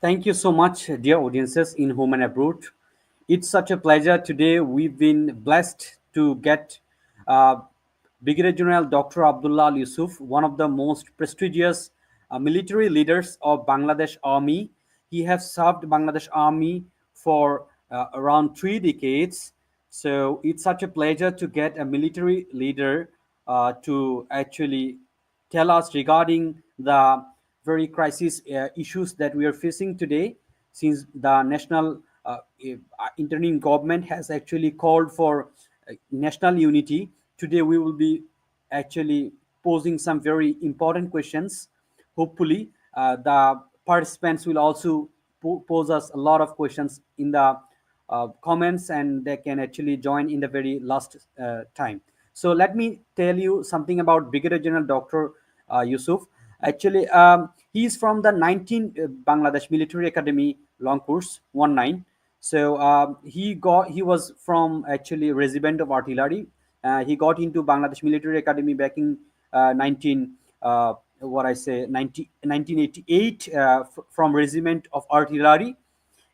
Thank you so much, dear audiences in home and abroad. It's such a pleasure today. We've been blessed to get uh, Brigadier General Dr. Abdullah Yusuf, one of the most prestigious military leaders of Bangladesh Army. He has served Bangladesh Army for around 3 decades. So it's such a pleasure to get a military leader to actually tell us regarding the very crisis issues that we are facing today, since the national interim government has actually called for national unity. Today we will be actually posing some very important questions. Hopefully the participants will also pose us a lot of questions in the comments, and they can actually join in the very last time. So let me tell you something about Brigadier General Dr. Yusuf. Actually, he is from the 19 Bangladesh Military Academy, long course 19. So he was from actually regiment of artillery. He got into Bangladesh Military Academy back in 19 what I say 1988 from regiment of artillery,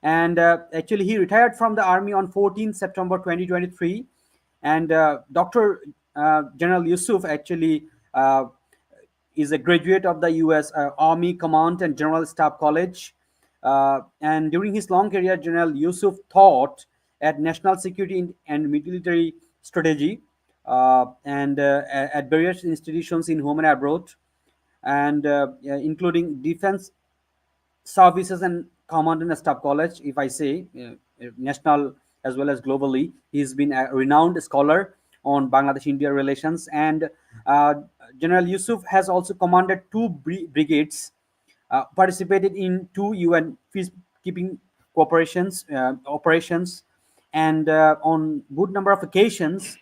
and actually he retired from the army on 14 September 2023. And Dr. General Yusuf actually is a graduate of the US Army Command and General Staff College. And during his long career, General Yusuf taught at national security and military strategy, and at various institutions in home and abroad, and including defense services and command and staff college, if I say national as well as globally. He's been a renowned scholar on Bangladesh India relations, and uh, General Yusuf has also commanded two brigades, participated in two UN peacekeeping cooperations operations, and on good number of occasions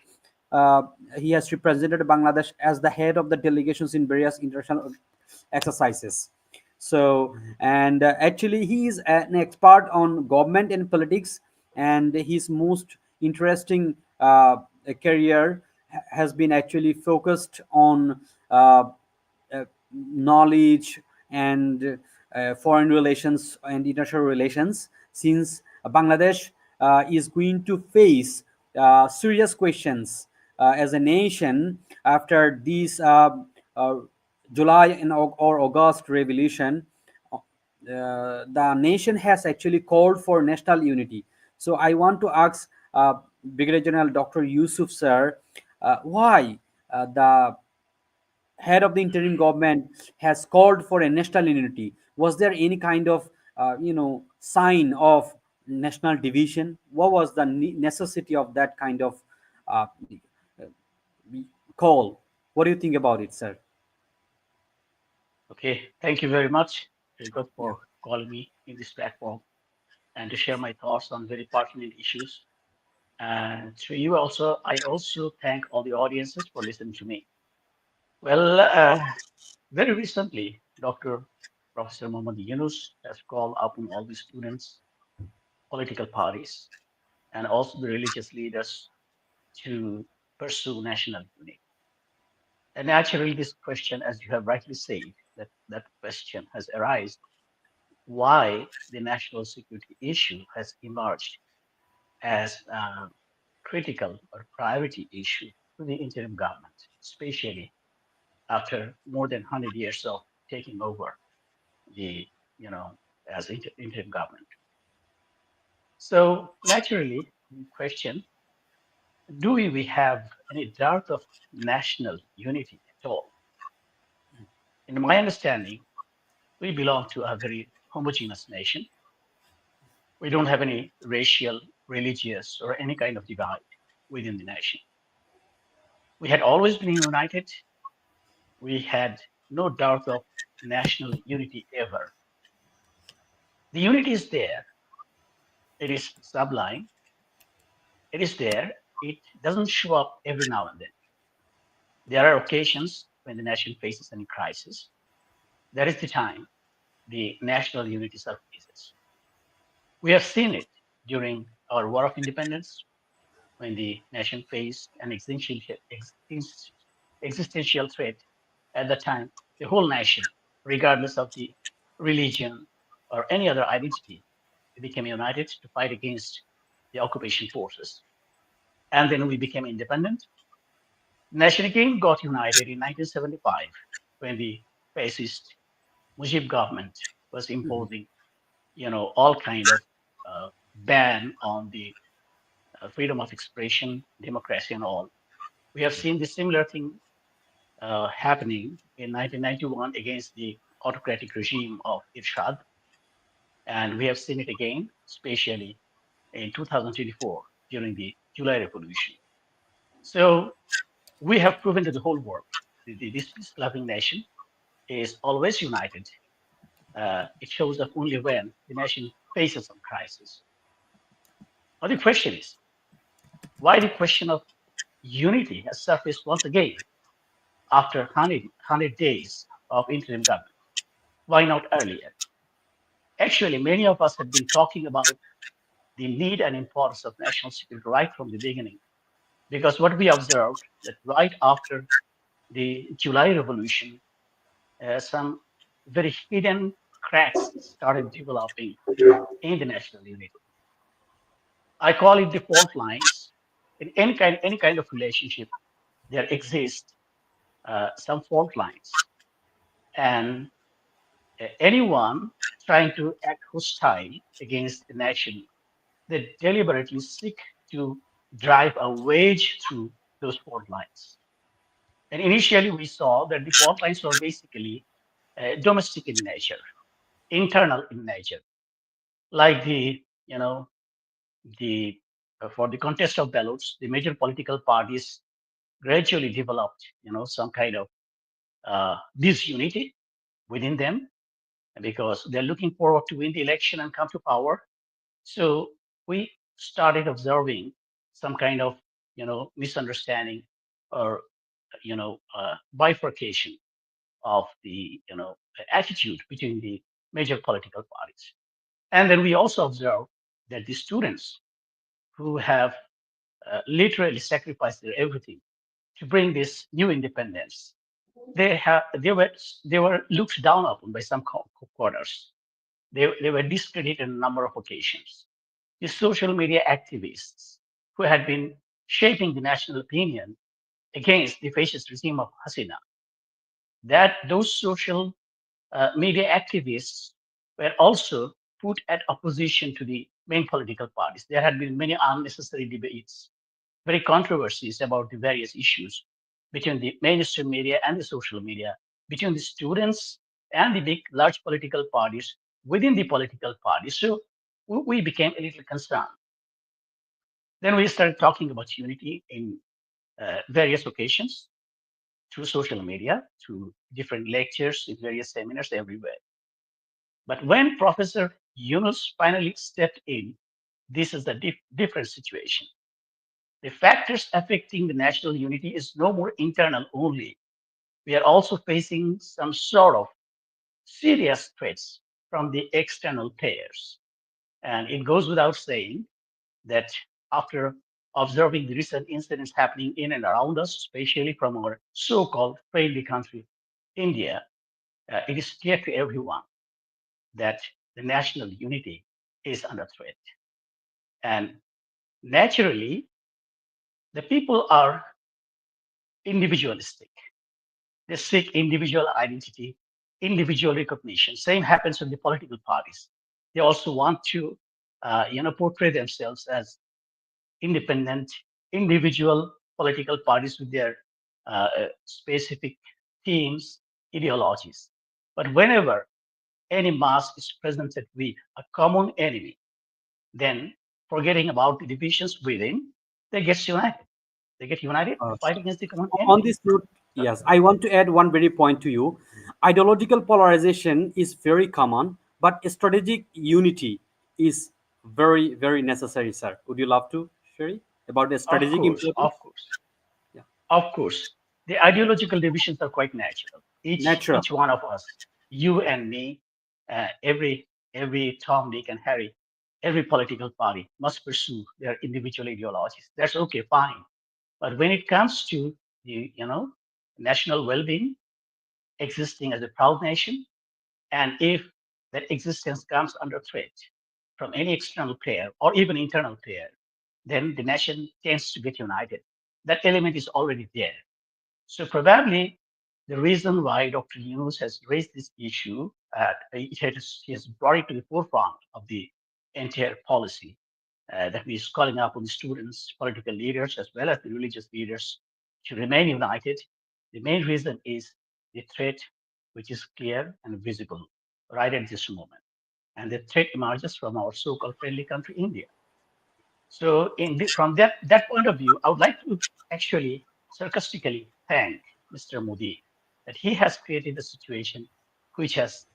uh, he has represented Bangladesh as the head of the delegations in various international exercises. So, and actually, he is an expert on government and politics, and his most interesting career has been actually focused on knowledge and foreign relations and international relations, since Bangladesh is going to face serious questions as a nation after these uh, July and or August revolution. The nation has actually called for national unity. So I want to ask Brigadier General Dr. Yusuf sir, why the head of the interim government has called for a national unity? Was there any kind of sign of national division? What was the necessity of that kind of uh, call? What do you think about it, sir? Okay, thank you very much, Jacob, Yeah. for calling me in this platform and to share my thoughts on very pertinent issues. And to you also, I also thank all the audiences for listening to me. Well, very recently, Dr. Professor Muhammad Yunus has called upon all the students, political parties, and also the religious leaders to pursue national unity. And naturally, this question, as you have rightly said, that question has arisen why the national security issue has emerged as a critical or priority issue to the interim government, especially after more than 100 years of taking over the, you know, as interim government. So naturally, the question, do we have any doubt of national unity at all? In my understanding, we belong to a very homogeneous nation. We don't have any racial, religious, or any kind of divide within the nation. We had always been united. We had no doubt of national unity ever. The unity is there. It is sublime. It is there. It doesn't show up every now and then. There are occasions when the nation faces any crisis. That is the time the national unity surfaces. We have seen it during our War of Independence when the nation faced an existential threat. At the time, the whole nation, regardless of the religion, or any other identity. We became united to fight against the occupation forces. And then we became independent. Nation again got united in 1975 when the fascist Mujib government was Mhm. imposing, all kind of ban on the freedom of expression, democracy, and all. We have seen the similar thing happening in 1991 against the autocratic regime of Irshad, and we have seen it again, especially in 2024 during the July Revolution. So we have proven to the whole world this peace-loving nation is always united. It shows up only when the nation faces some crisis. Now the question is, why the question of unity has surfaced once again after 100 days of interim government? Why not earlier? Actually, many of us have been talking about the need and importance of national security right from the beginning, because what we observed that right after the July Revolution, some very hidden cracks started developing in the national unity. I call it the fault lines. In any kind of relationship, there exist some fault lines, and anyone trying to act hostile against the nation, they deliberately seek to drive a wedge through those fault lines. And initially, we saw that the fault lines were basically domestic in nature, internal in nature, like the for the contest of ballots, the major political parties gradually developed, some kind of disunity within them because they're looking forward to win the election and come to power. So we started observing some kind of, misunderstanding or, bifurcation of the, attitude between the major political parties. And then we also observe that the students who have literally sacrificed their everything to bring this new independence, they were looked down upon by some quarters. They were discredited on a number of occasions. The social media activists who had been shaping the national opinion against the fascist regime of Hasina, that those social media activists were also put at opposition to the main political parties. There had been many unnecessary debates, very controversies about the various issues between the mainstream media and the social media, between the students and the big, large political parties within the political parties. So we became a little concerned. Then we started talking about unity in various occasions through social media, through different lectures, in various seminars everywhere. But when Professor Yunus finally stepped in, this is a different situation. The factors affecting the national unity is no more internal only. We are also facing some sort of serious threats from the external players. And it goes without saying that after observing the recent incidents happening in and around us, especially from our so called friendly country, India, it is clear to everyone that the national unity is under threat. And naturally, the people are individualistic. They seek individual identity, individual recognition. Same happens with the political parties. They also want to, portray themselves as independent, individual political parties with their specific themes, ideologies. But whenever any mass is presented with a common enemy, then forgetting about the divisions within, they get united. They get united to Uh, fight against the common on enemy. this note, So, yes, I want to add one very point to you. Ideological polarization is very common, but strategic unity is very, very necessary, sir. Would you love to, Sherry, about the of strategic course, importance? of course, Yeah, of course, the ideological divisions are quite natural. natural. Each one of us, you and me, every Tom, Dick, and Harry, every political party must pursue their individual ideologies. That's okay, fine. But when it comes to the national well-being, existing as a proud nation, and if that existence comes under threat from any external player or even internal player, then the nation tends to get united. That element is already there. So probably the reason why Dr. Yunus has raised this issue, he has brought it to the forefront of the entire policy, that means calling upon the students, political leaders, as well as the religious leaders to remain united. The main reason is the threat, which is clear and visible right at this moment. And the threat emerges from our so-called friendly country, India. So from that point of view, I would like to actually sarcastically thank Mr. Modi that he has created a situation which has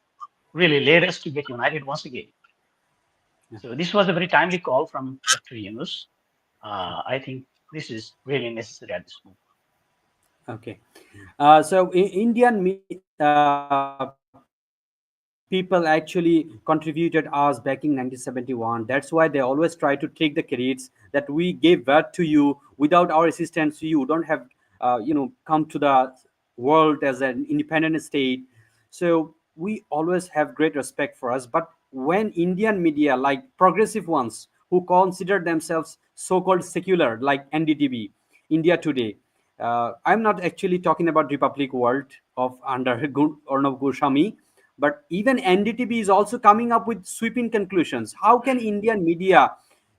really led us to get united once again. So this was a very timely call from Dr. Yunus. I think this is really necessary at this moment. Okay. So Indian people actually contributed us back in 1971. That's why they always try to take the credits that we gave birth to you. Without our assistance, you don't have, come to the world as an independent state. So we always have great respect for us. But when Indian media, like progressive ones, who consider themselves so-called secular, like NDTV, India Today, I'm not actually talking about Republic World of under Arnav Goswami, but even NDTV is also coming up with sweeping conclusions. How can Indian media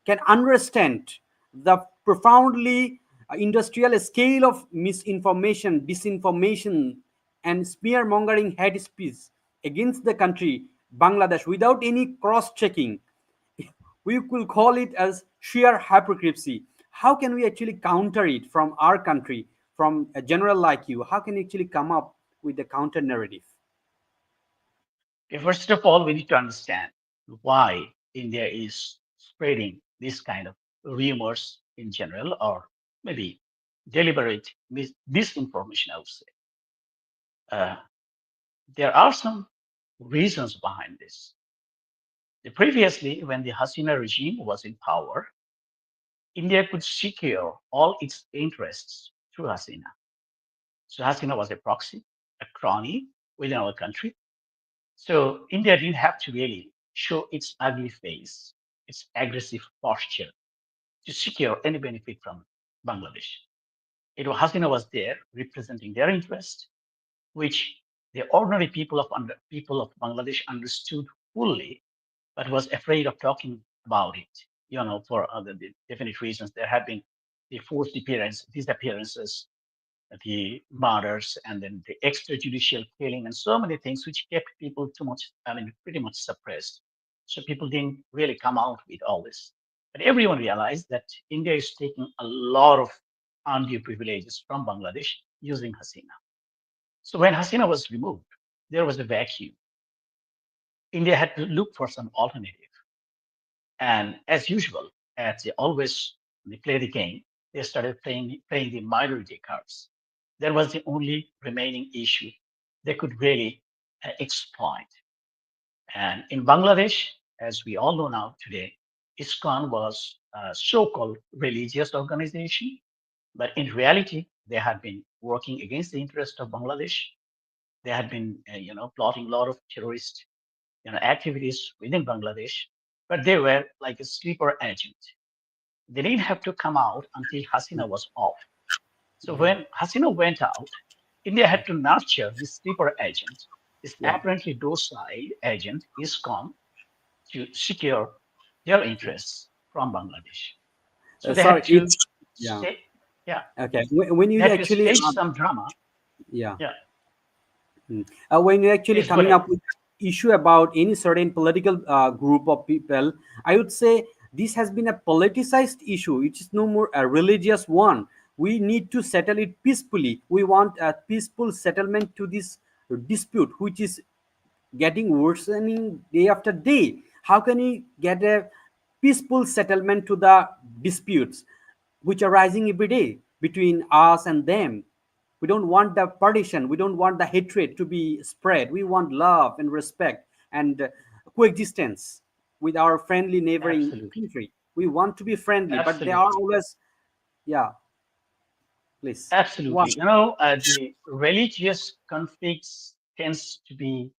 can understand the profoundly industrial scale of misinformation, disinformation, and smear mongering hate speech against the country Bangladesh without any cross checking? We could call it as sheer hypocrisy. How can we actually counter it from our country, from a general like you? How can you actually come up with the counter narrative? Okay, first of all, we need to understand why India is spreading this kind of rumors in general, or maybe deliberate disinformation, I would say. Uh, there are some reasons behind this. Previously, when the Hasina regime was in power, India could secure all its interests through Hasina. So Hasina was a proxy, a crony within our country. So India didn't have to really show its ugly face, its aggressive posture to secure any benefit from Bangladesh. Hasina was there representing their interest, which the ordinary people of Bangladesh understood fully, but was afraid of talking about it. For other definite reasons, there have been the forced disappearances, the murders, and then the extrajudicial killing, and so many things which kept people too much, pretty much suppressed. So people didn't really come out with all this. But everyone realized that India is taking a lot of undue privileges from Bangladesh using Hasina. So when Hasina was removed, there was a vacuum. India had to look for some alternative. And as usual, as they always they play the game, they started playing the minority cards. That was the only remaining issue they could really exploit. And in Bangladesh, as we all know now today, ISKCON was a so-called religious organization, but in reality, they had been working against the interest of Bangladesh. They had been, plotting a lot of terrorist, activities within Bangladesh, but they were like a sleeper agent. They didn't have to come out until Hasina was off. So Yeah, when Hasina went out, India had to nurture this sleeper agent, this yeah, apparently docile agent, ISKCON, to secure their yeah. interests from Bangladesh. So they Sorry, had to it's yeah. stay, yeah, Okay, when they you had to actually stage some drama. yeah. Yeah, When you're actually please go coming ahead. up with issue about any certain political group of people, I would say this has been a politicized issue. It is no more a religious one. We need to settle it peacefully. We want a peaceful settlement to this dispute, which is getting worsening day after day. How can we get a peaceful settlement to the disputes which are rising every day between us and them? We don't want the partition. We don't want the hatred to be spread. We want love and respect and coexistence with our friendly neighboring Absolutely. country. We want to be friendly, but they are Absolutely. always, yeah, please. One, Absolutely. The religious conflicts tends to be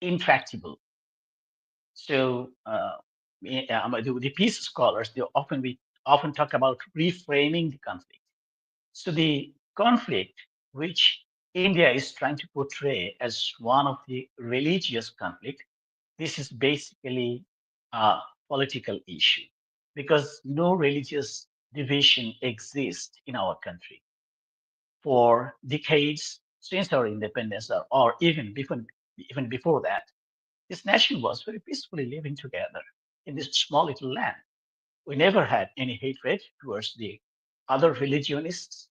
intractable. So the peace scholars, often talk about reframing the conflict. So the conflict which India is trying to portray as one of the religious conflict, this is basically a political issue because no religious division exists in our country. For decades since our independence, or even before that, this nation was very peacefully living together in this small little land. We never had any hatred towards the other religionists.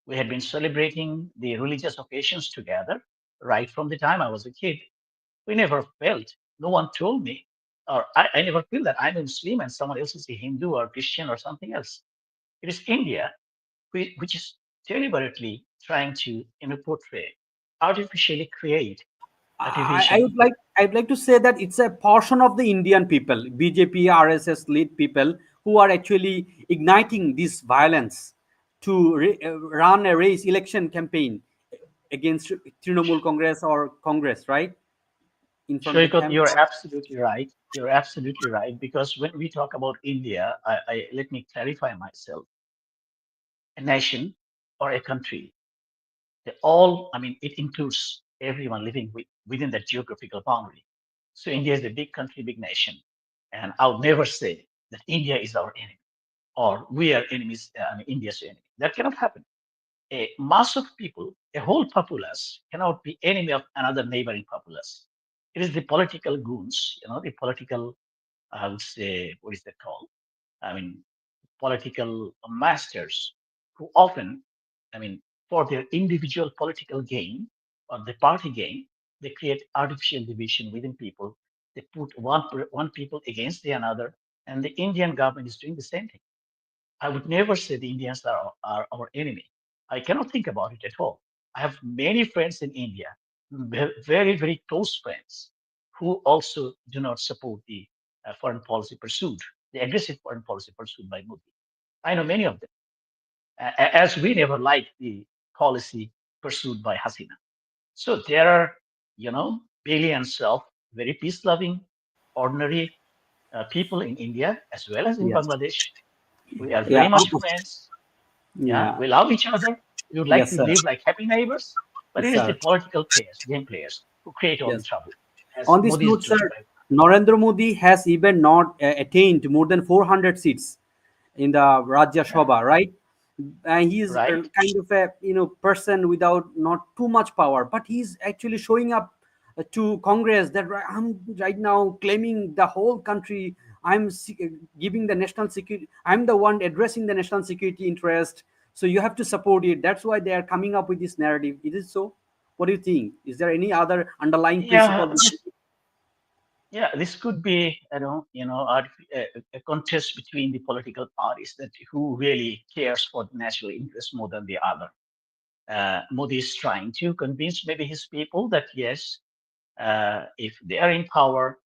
We had been celebrating the religious occasions together right from the time I was a kid. We never felt, no one told me, or I never feel that I'm a Muslim and someone else is a Hindu or Christian or something else. It is India which is deliberately trying to portray, artificially create a I division. would like to say that it's a portion of the Indian people, BJP, RSS lead people who are actually igniting this violence to run a race election campaign against Trinamool Congress or Congress, right? In front of the Shoykot, camp. you're absolutely right. You're absolutely right. Because when we talk about India, let me clarify myself. A nation or a country, it includes everyone living within that geographical boundary. So India is a big country, big nation. And I would never say that India is our enemy or we are enemies, India's enemy. That cannot happen. A mass of people, a whole populace, cannot be enemy of another neighboring populace. It is the political goons, the political, I would say, what is that called? I mean, political masters who often, I mean, for their individual political gain or the party gain, they create artificial division within people. They put one people against the another, and the Indian government is doing the same thing. I would never say the Indians are our enemy. I cannot think about it at all. I have many friends in India, very, very close friends, who also do not support the foreign policy pursued, the aggressive foreign policy pursued by Modi. I know many of them, as we never liked the policy pursued by Hasina. So there are, billions of very peace-loving, ordinary people in India as well as in Yes. Bangladesh. We are Yeah. very much friends. Yeah, Yeah. we love each other. We would like Yes, to sir. live like happy neighbors. But Yes, it is the sir. political players, game players, who create all the Yes. trouble, as On this Modi is note, doing sir, right Narendra Modi has even not attained more than 400 seats in the Rajya now. Yeah, Sabha, right? And he is right. kind of a person without not too much power, but he's actually showing up to Congress that I'm right now claiming the whole country. Giving the national security. I'm the one addressing the national security interest. So you have to support it. That's why they are coming up with this narrative. Is it so? What do you think? Is there any other underlying Yeah, principle? this could be, a contest between the political parties that who really cares for the national interest more than the other. Modi is trying to convince maybe his people that yes, if they are in power,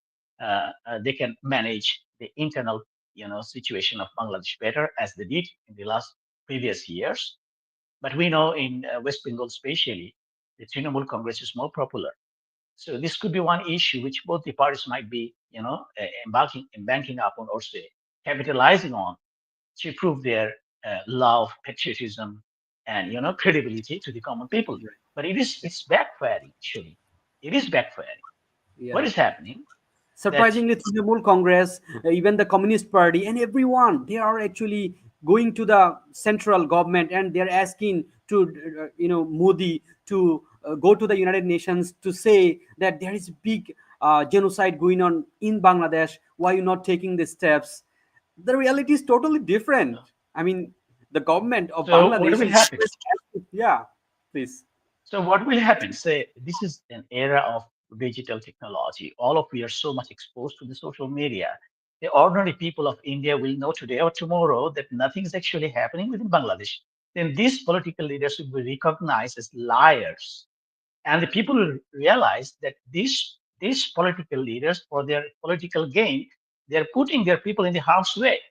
they can manage the internal, situation of Bangladesh better as they did in the last previous years. But we know in West Bengal, especially, the Trinamool Congress is more popular. So this could be one issue which both the parties might be, embanking upon or say capitalizing on to prove their love, patriotism, and credibility to the common people. But it's backfiring. Actually, it is backfiring. What Yeah. is happening? That Surprisingly, Trinamool Congress, even the Communist Party, and everyone, they are actually going to the central government and they're asking to, Modi to go to the United Nations to say that there is big genocide going on in Bangladesh. Why you not taking the steps? The reality is totally different. I mean, the government of so what Bangladesh will is, happen? yeah, please. So what will happen? Say this is an era of digital technology. All of we are so much exposed to the social media. The ordinary people of India will know today or tomorrow that nothing is actually happening within Bangladesh. Then these political leaders will be recognized as liars, and the people will realize that these political leaders, for their political gain, they are putting their people in the harm's way.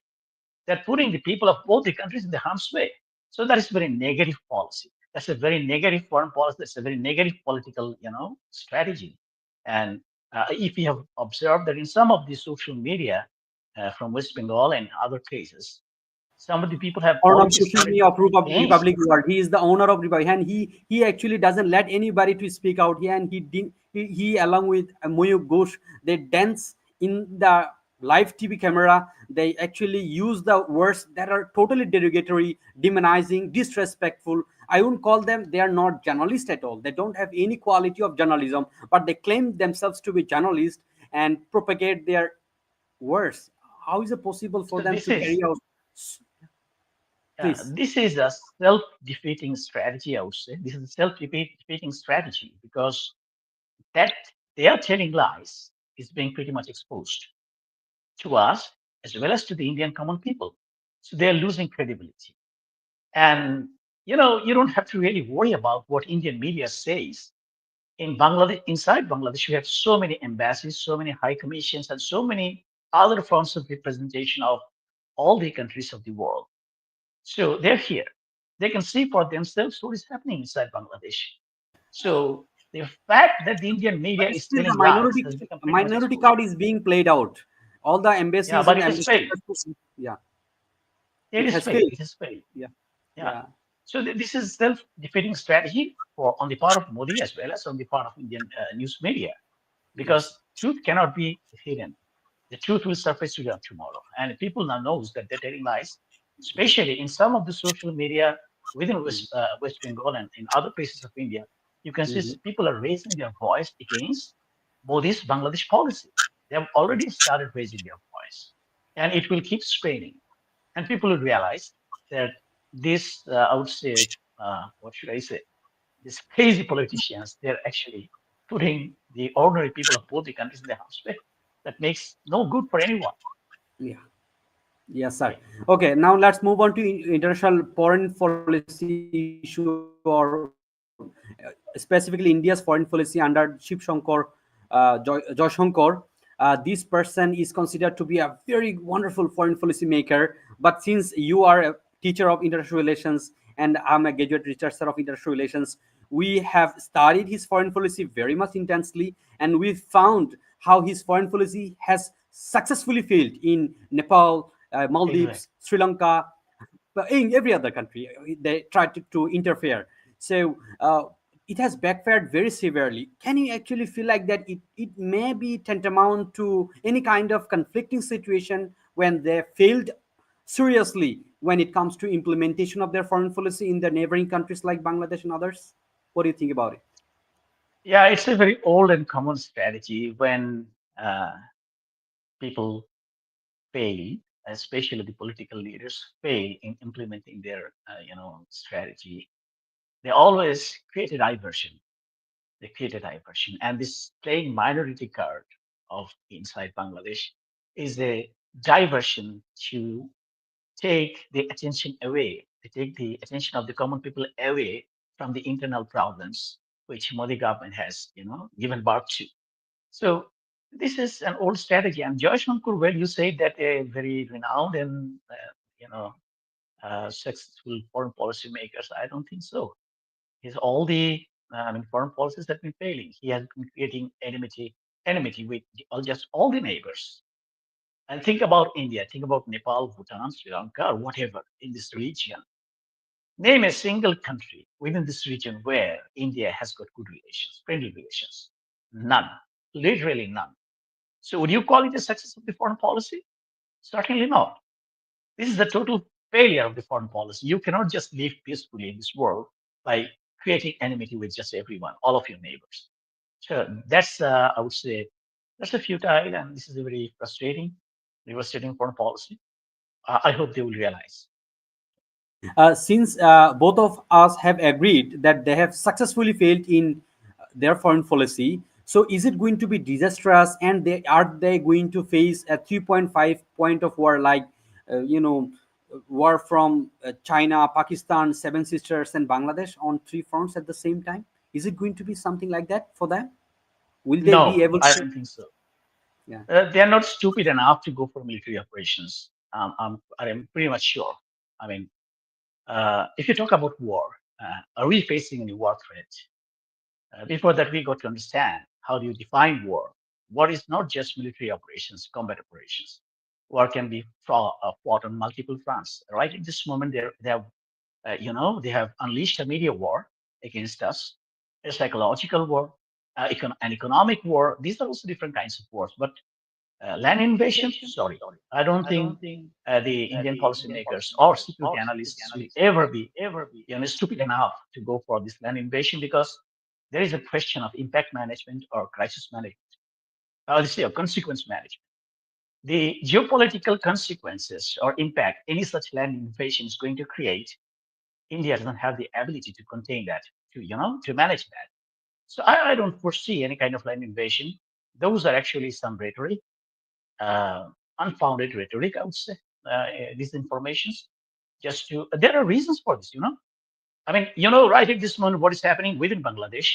They're putting the people of both the countries in the harm's way. So that is very negative policy. That's a very negative foreign policy. That's a very negative political, strategy. And if you have observed that in some of the social media from West Bengal and other places, some of the people have Owner of already social started media of against. Republic World. He is the owner of Republic, and he actually doesn't let anybody to speak out here. And he did he along with Moyuk Ghosh, they dance in the live TV camera. They actually use the words that are totally derogatory, demonizing, disrespectful. I wouldn't call them. They are not journalists at all. They don't have any quality of journalism, but they claim themselves to be journalists and propagate their words. How is it possible for So them to carry out? Please. this is a self-defeating strategy, I would say. This is a self-defeating strategy because that they are telling lies is being pretty much exposed to us as well as to the Indian common people. So they're losing credibility. And you don't have to really worry about what Indian media says. In Bangladesh, inside Bangladesh, we have so many embassies, so many high commissions, and so many other forms of representation of all the countries of the world. So they're here. They can see for themselves what is happening inside Bangladesh. So the fact that the Indian But media is still, the telling lies has become pretty much minority exposed. card is being played out. All the Yeah, embassies but and it has failed. ambassadors, yeah, It it has has failed. failed. It has failed. Yeah, Yeah. yeah, So this is self-defeating strategy for on the part of Modi as well as on the part of Indian news media, yes, because truth cannot be hidden. The truth will surface to them tomorrow, and people now knows that they're telling lies, especially in some of the social media within West Bengal and in other places of India. You can see hmm, people are raising their voice against Modi's Bangladesh policy. They have already started raising their voice, and it will keep spreading. And people will realize that this, I would say, what should I say? These crazy politicians, they're actually putting the ordinary people of both the countries in the harm's way. That makes no good for anyone. yeah. Yes, sir. Okay. Okay, now let's move on to international foreign policy issue, or specifically India's foreign policy under Shiv Shankar, Joy Shankar. This person is considered to be a very wonderful foreign policy maker. But since you are a teacher of international relations and I'm a graduate researcher of international relations, we have studied his foreign policy very much intensely, and we found how his foreign policy has successfully failed in Nepal, Maldives, Exactly. Sri Lanka, but in every other country. They tried to interfere. So it has backfired very severely. Can you actually feel like that it may be tantamount to any kind of conflicting situation when they failed seriously when it comes to implementation of their foreign policy in their neighboring countries like Bangladesh and others? What do you think about it? Yeah, it's a very old and common strategy when people fail, especially the political leaders fail in implementing their, strategy. They always create a diversion. They create a diversion, and this playing minority card of inside Bangladesh is a diversion to take the attention away. They take the attention of the common people away from the internal problems which Modi government has, given birth to. So this is an old strategy. And Joyce Shankar, well, you say that a very renowned and you know successful foreign policy makers. I don't think so. His all the foreign policies have been failing. He has been creating enmity with just all the neighbors. And think about India, think about Nepal, Bhutan, Sri Lanka, or whatever in this region. Name a single country within this region where India has got good relations, friendly relations. None, literally none. So would you call it a success of the foreign policy? Certainly not. This is the total failure of the foreign policy. You cannot just live peacefully in this world by creating enmity with just everyone, all of your neighbors. So that's, I would say, that's a futile and this is a very frustrating, devastating foreign policy. I hope they will realize. Since both of us have agreed that they have successfully failed in their foreign policy, so is it going to be disastrous, and they going to face a 3.5 point of war, like war from China, Pakistan, Seven Sisters, and Bangladesh on three fronts at the same time? Is it going to be something like that for them? Will they be No, able I to? don't think so. Yeah. They are not stupid enough to go for military operations. I'm pretty much sure. I mean, if you talk about war, are we facing any war threat? Before that, we got to understand how do you define war. war is not just military operations, combat operations. War can be fought on multiple fronts. Right at this moment, they have, they have unleashed a media war against us, a psychological war, an economic war. These are also different kinds of wars. But land invasion, sorry, I don't think the Indian policymakers or security analysts will ever be, stupid enough to go for this land invasion because there is a question of impact management or crisis management. Let's say, consequence management. The geopolitical consequences or impact any such land invasion is going to create, India doesn't have the ability to contain that, to manage that. So I don't foresee any kind of land invasion. Those are actually some rhetoric, uh, unfounded rhetoric, I would say. These informations, just to, there are reasons for this. I mean, right at this moment, what is happening within Bangladesh,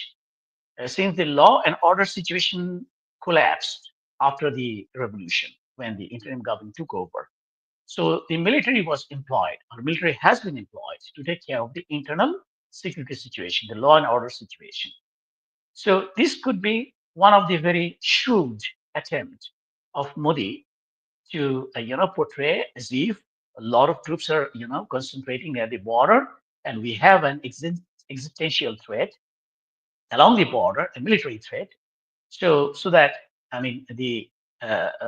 since the law and order situation collapsed after the revolution when the interim government took over. So the military was employed, or military has been employed to take care of the internal security situation, the law and order situation. So this could be one of the very shrewd attempts of Modi to, portray as if a lot of troops are, concentrating at the border, and we have an existential threat along the border, a military threat. So that, I mean, the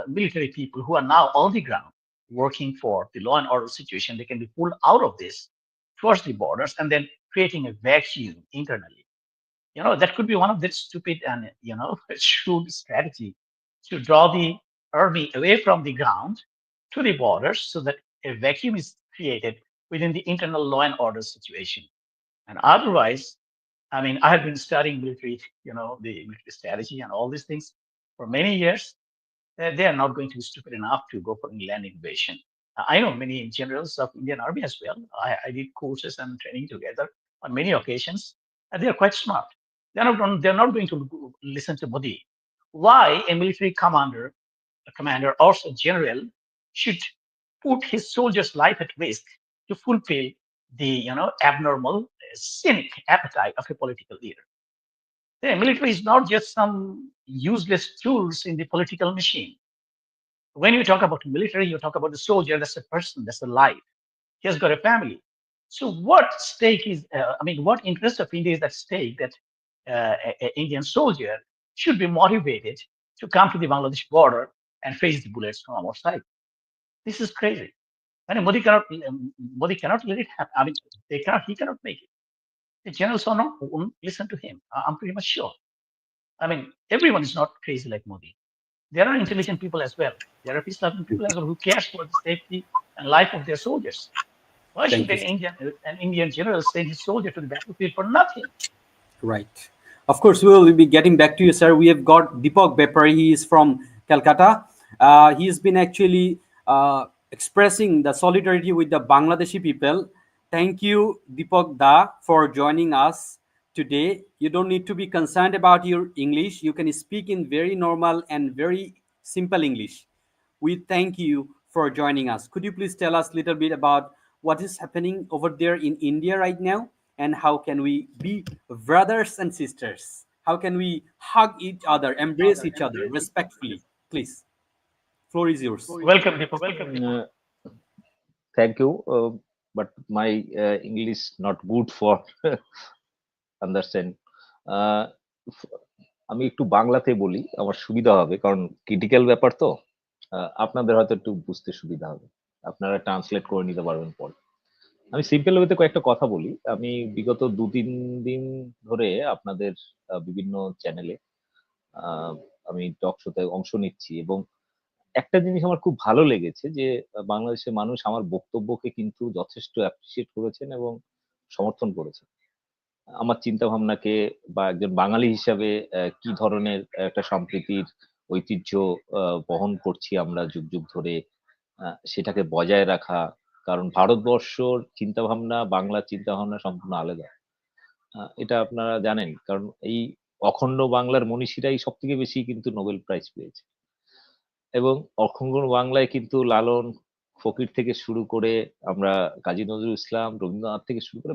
military people who are now on the ground working for the law and order situation, they can be pulled out of this towards the borders and then creating a vacuum internally. That could be one of the stupid and, shrewd strategy to draw the army away from the ground to the borders so that a vacuum is created within the internal law and order situation. And otherwise, I mean, I have been studying military, the military strategy and all these things for many years. They are not going to be stupid enough to go for a land invasion. I know many generals of Indian Army as well. I did courses and training together on many occasions, and they are quite smart. They're not going to listen to Modi. Why a military commander or a general should put his soldiers' life at risk to fulfill the abnormal, cynic appetite of a political leader? The military is not just some useless tools in the political machine. When you talk about military, you talk about the soldier. That's a person. That's a life. He has got a family. So what stake is? I mean, what interest of India is at stake that an Indian soldier should be motivated to come to the Bangladesh border and face the bullets from our side? This is crazy. I mean, Modi cannot let it happen. I mean, he cannot make it. The generals are not won't listen to him. I'm pretty much sure. I mean, everyone is not crazy like Modi. There are intelligent people as well. There are peace-loving people as well who cares for the safety and life of their soldiers. Why should Thank you. an Indian general send his soldier to the battlefield for nothing? Right. Of course, we will be getting back to you, sir. We have got Deepak Bepari. He is from Calcutta. He's been actually expressing the solidarity with the Bangladeshi people. Thank you, Deepak Da, for joining us today. You don't need to be concerned about your English. You can speak in very normal and very simple English. We thank you for joining us. Could you please tell us a little bit about what is happening over there in India right now, and how can we be brothers and sisters? How can we hug each other, embrace each other respectfully? Please, floor is yours. Welcome, Deepak. Uh, Thank you, but my English not good for understand. Uh, f- আমি একটু বাংলাতে বলি, আমার সুবিধা হবে, কারণ critical ব্যাপার তো। আপনাদের হয়তো একটু বুঝতে সুবিধা হবে, আপনারা ট্রান্সলেট করে নিতে পারবেন পরে। আমি সিম্পল ওয়েতে কয়েকটা কথা বলি। আমি বিগত 2-3 দিন ধরে আপনাদের বিভিন্ন চ্যানেলে আমি টক শোতে অংশ নিচ্ছি, এবং একটা জিনিস আমার খুব ভালো লেগেছে যে বাংলাদেশের মানুষ আমার বক্তব্যকে কিন্তু যথেষ্ট অ্যাপ্রিসিয়েট করেছেন এবং সমর্থন করেছেন। আমার চিন্তা ভাবনাকে, বা একজন বাঙালি হিসাবে কি ধরনের একটা সম্প্রীতির ঐতিহ্য বহন করছি আমরা যুগ যুগ ধরে, সেটাকে বজায় রাখা। কারণ ভারতবর্ষর চিন্তা ভাবনা, বাংলার চিন্তা ভাবনা সম্পূর্ণ আলাদা। এটা আপনারা জানেন, কারণ এই অখণ্ড বাংলার মনীষীরাই সব থেকে বেশি কিন্তু নোবেল প্রাইজ পেয়েছে। এবং অখণ্ড বাংলায় কিন্তু লালন ফকির থেকে শুরু করে, আমরা কাজী নজরুল ইসলাম, রবীন্দ্রনাথ থেকে শুরু করে,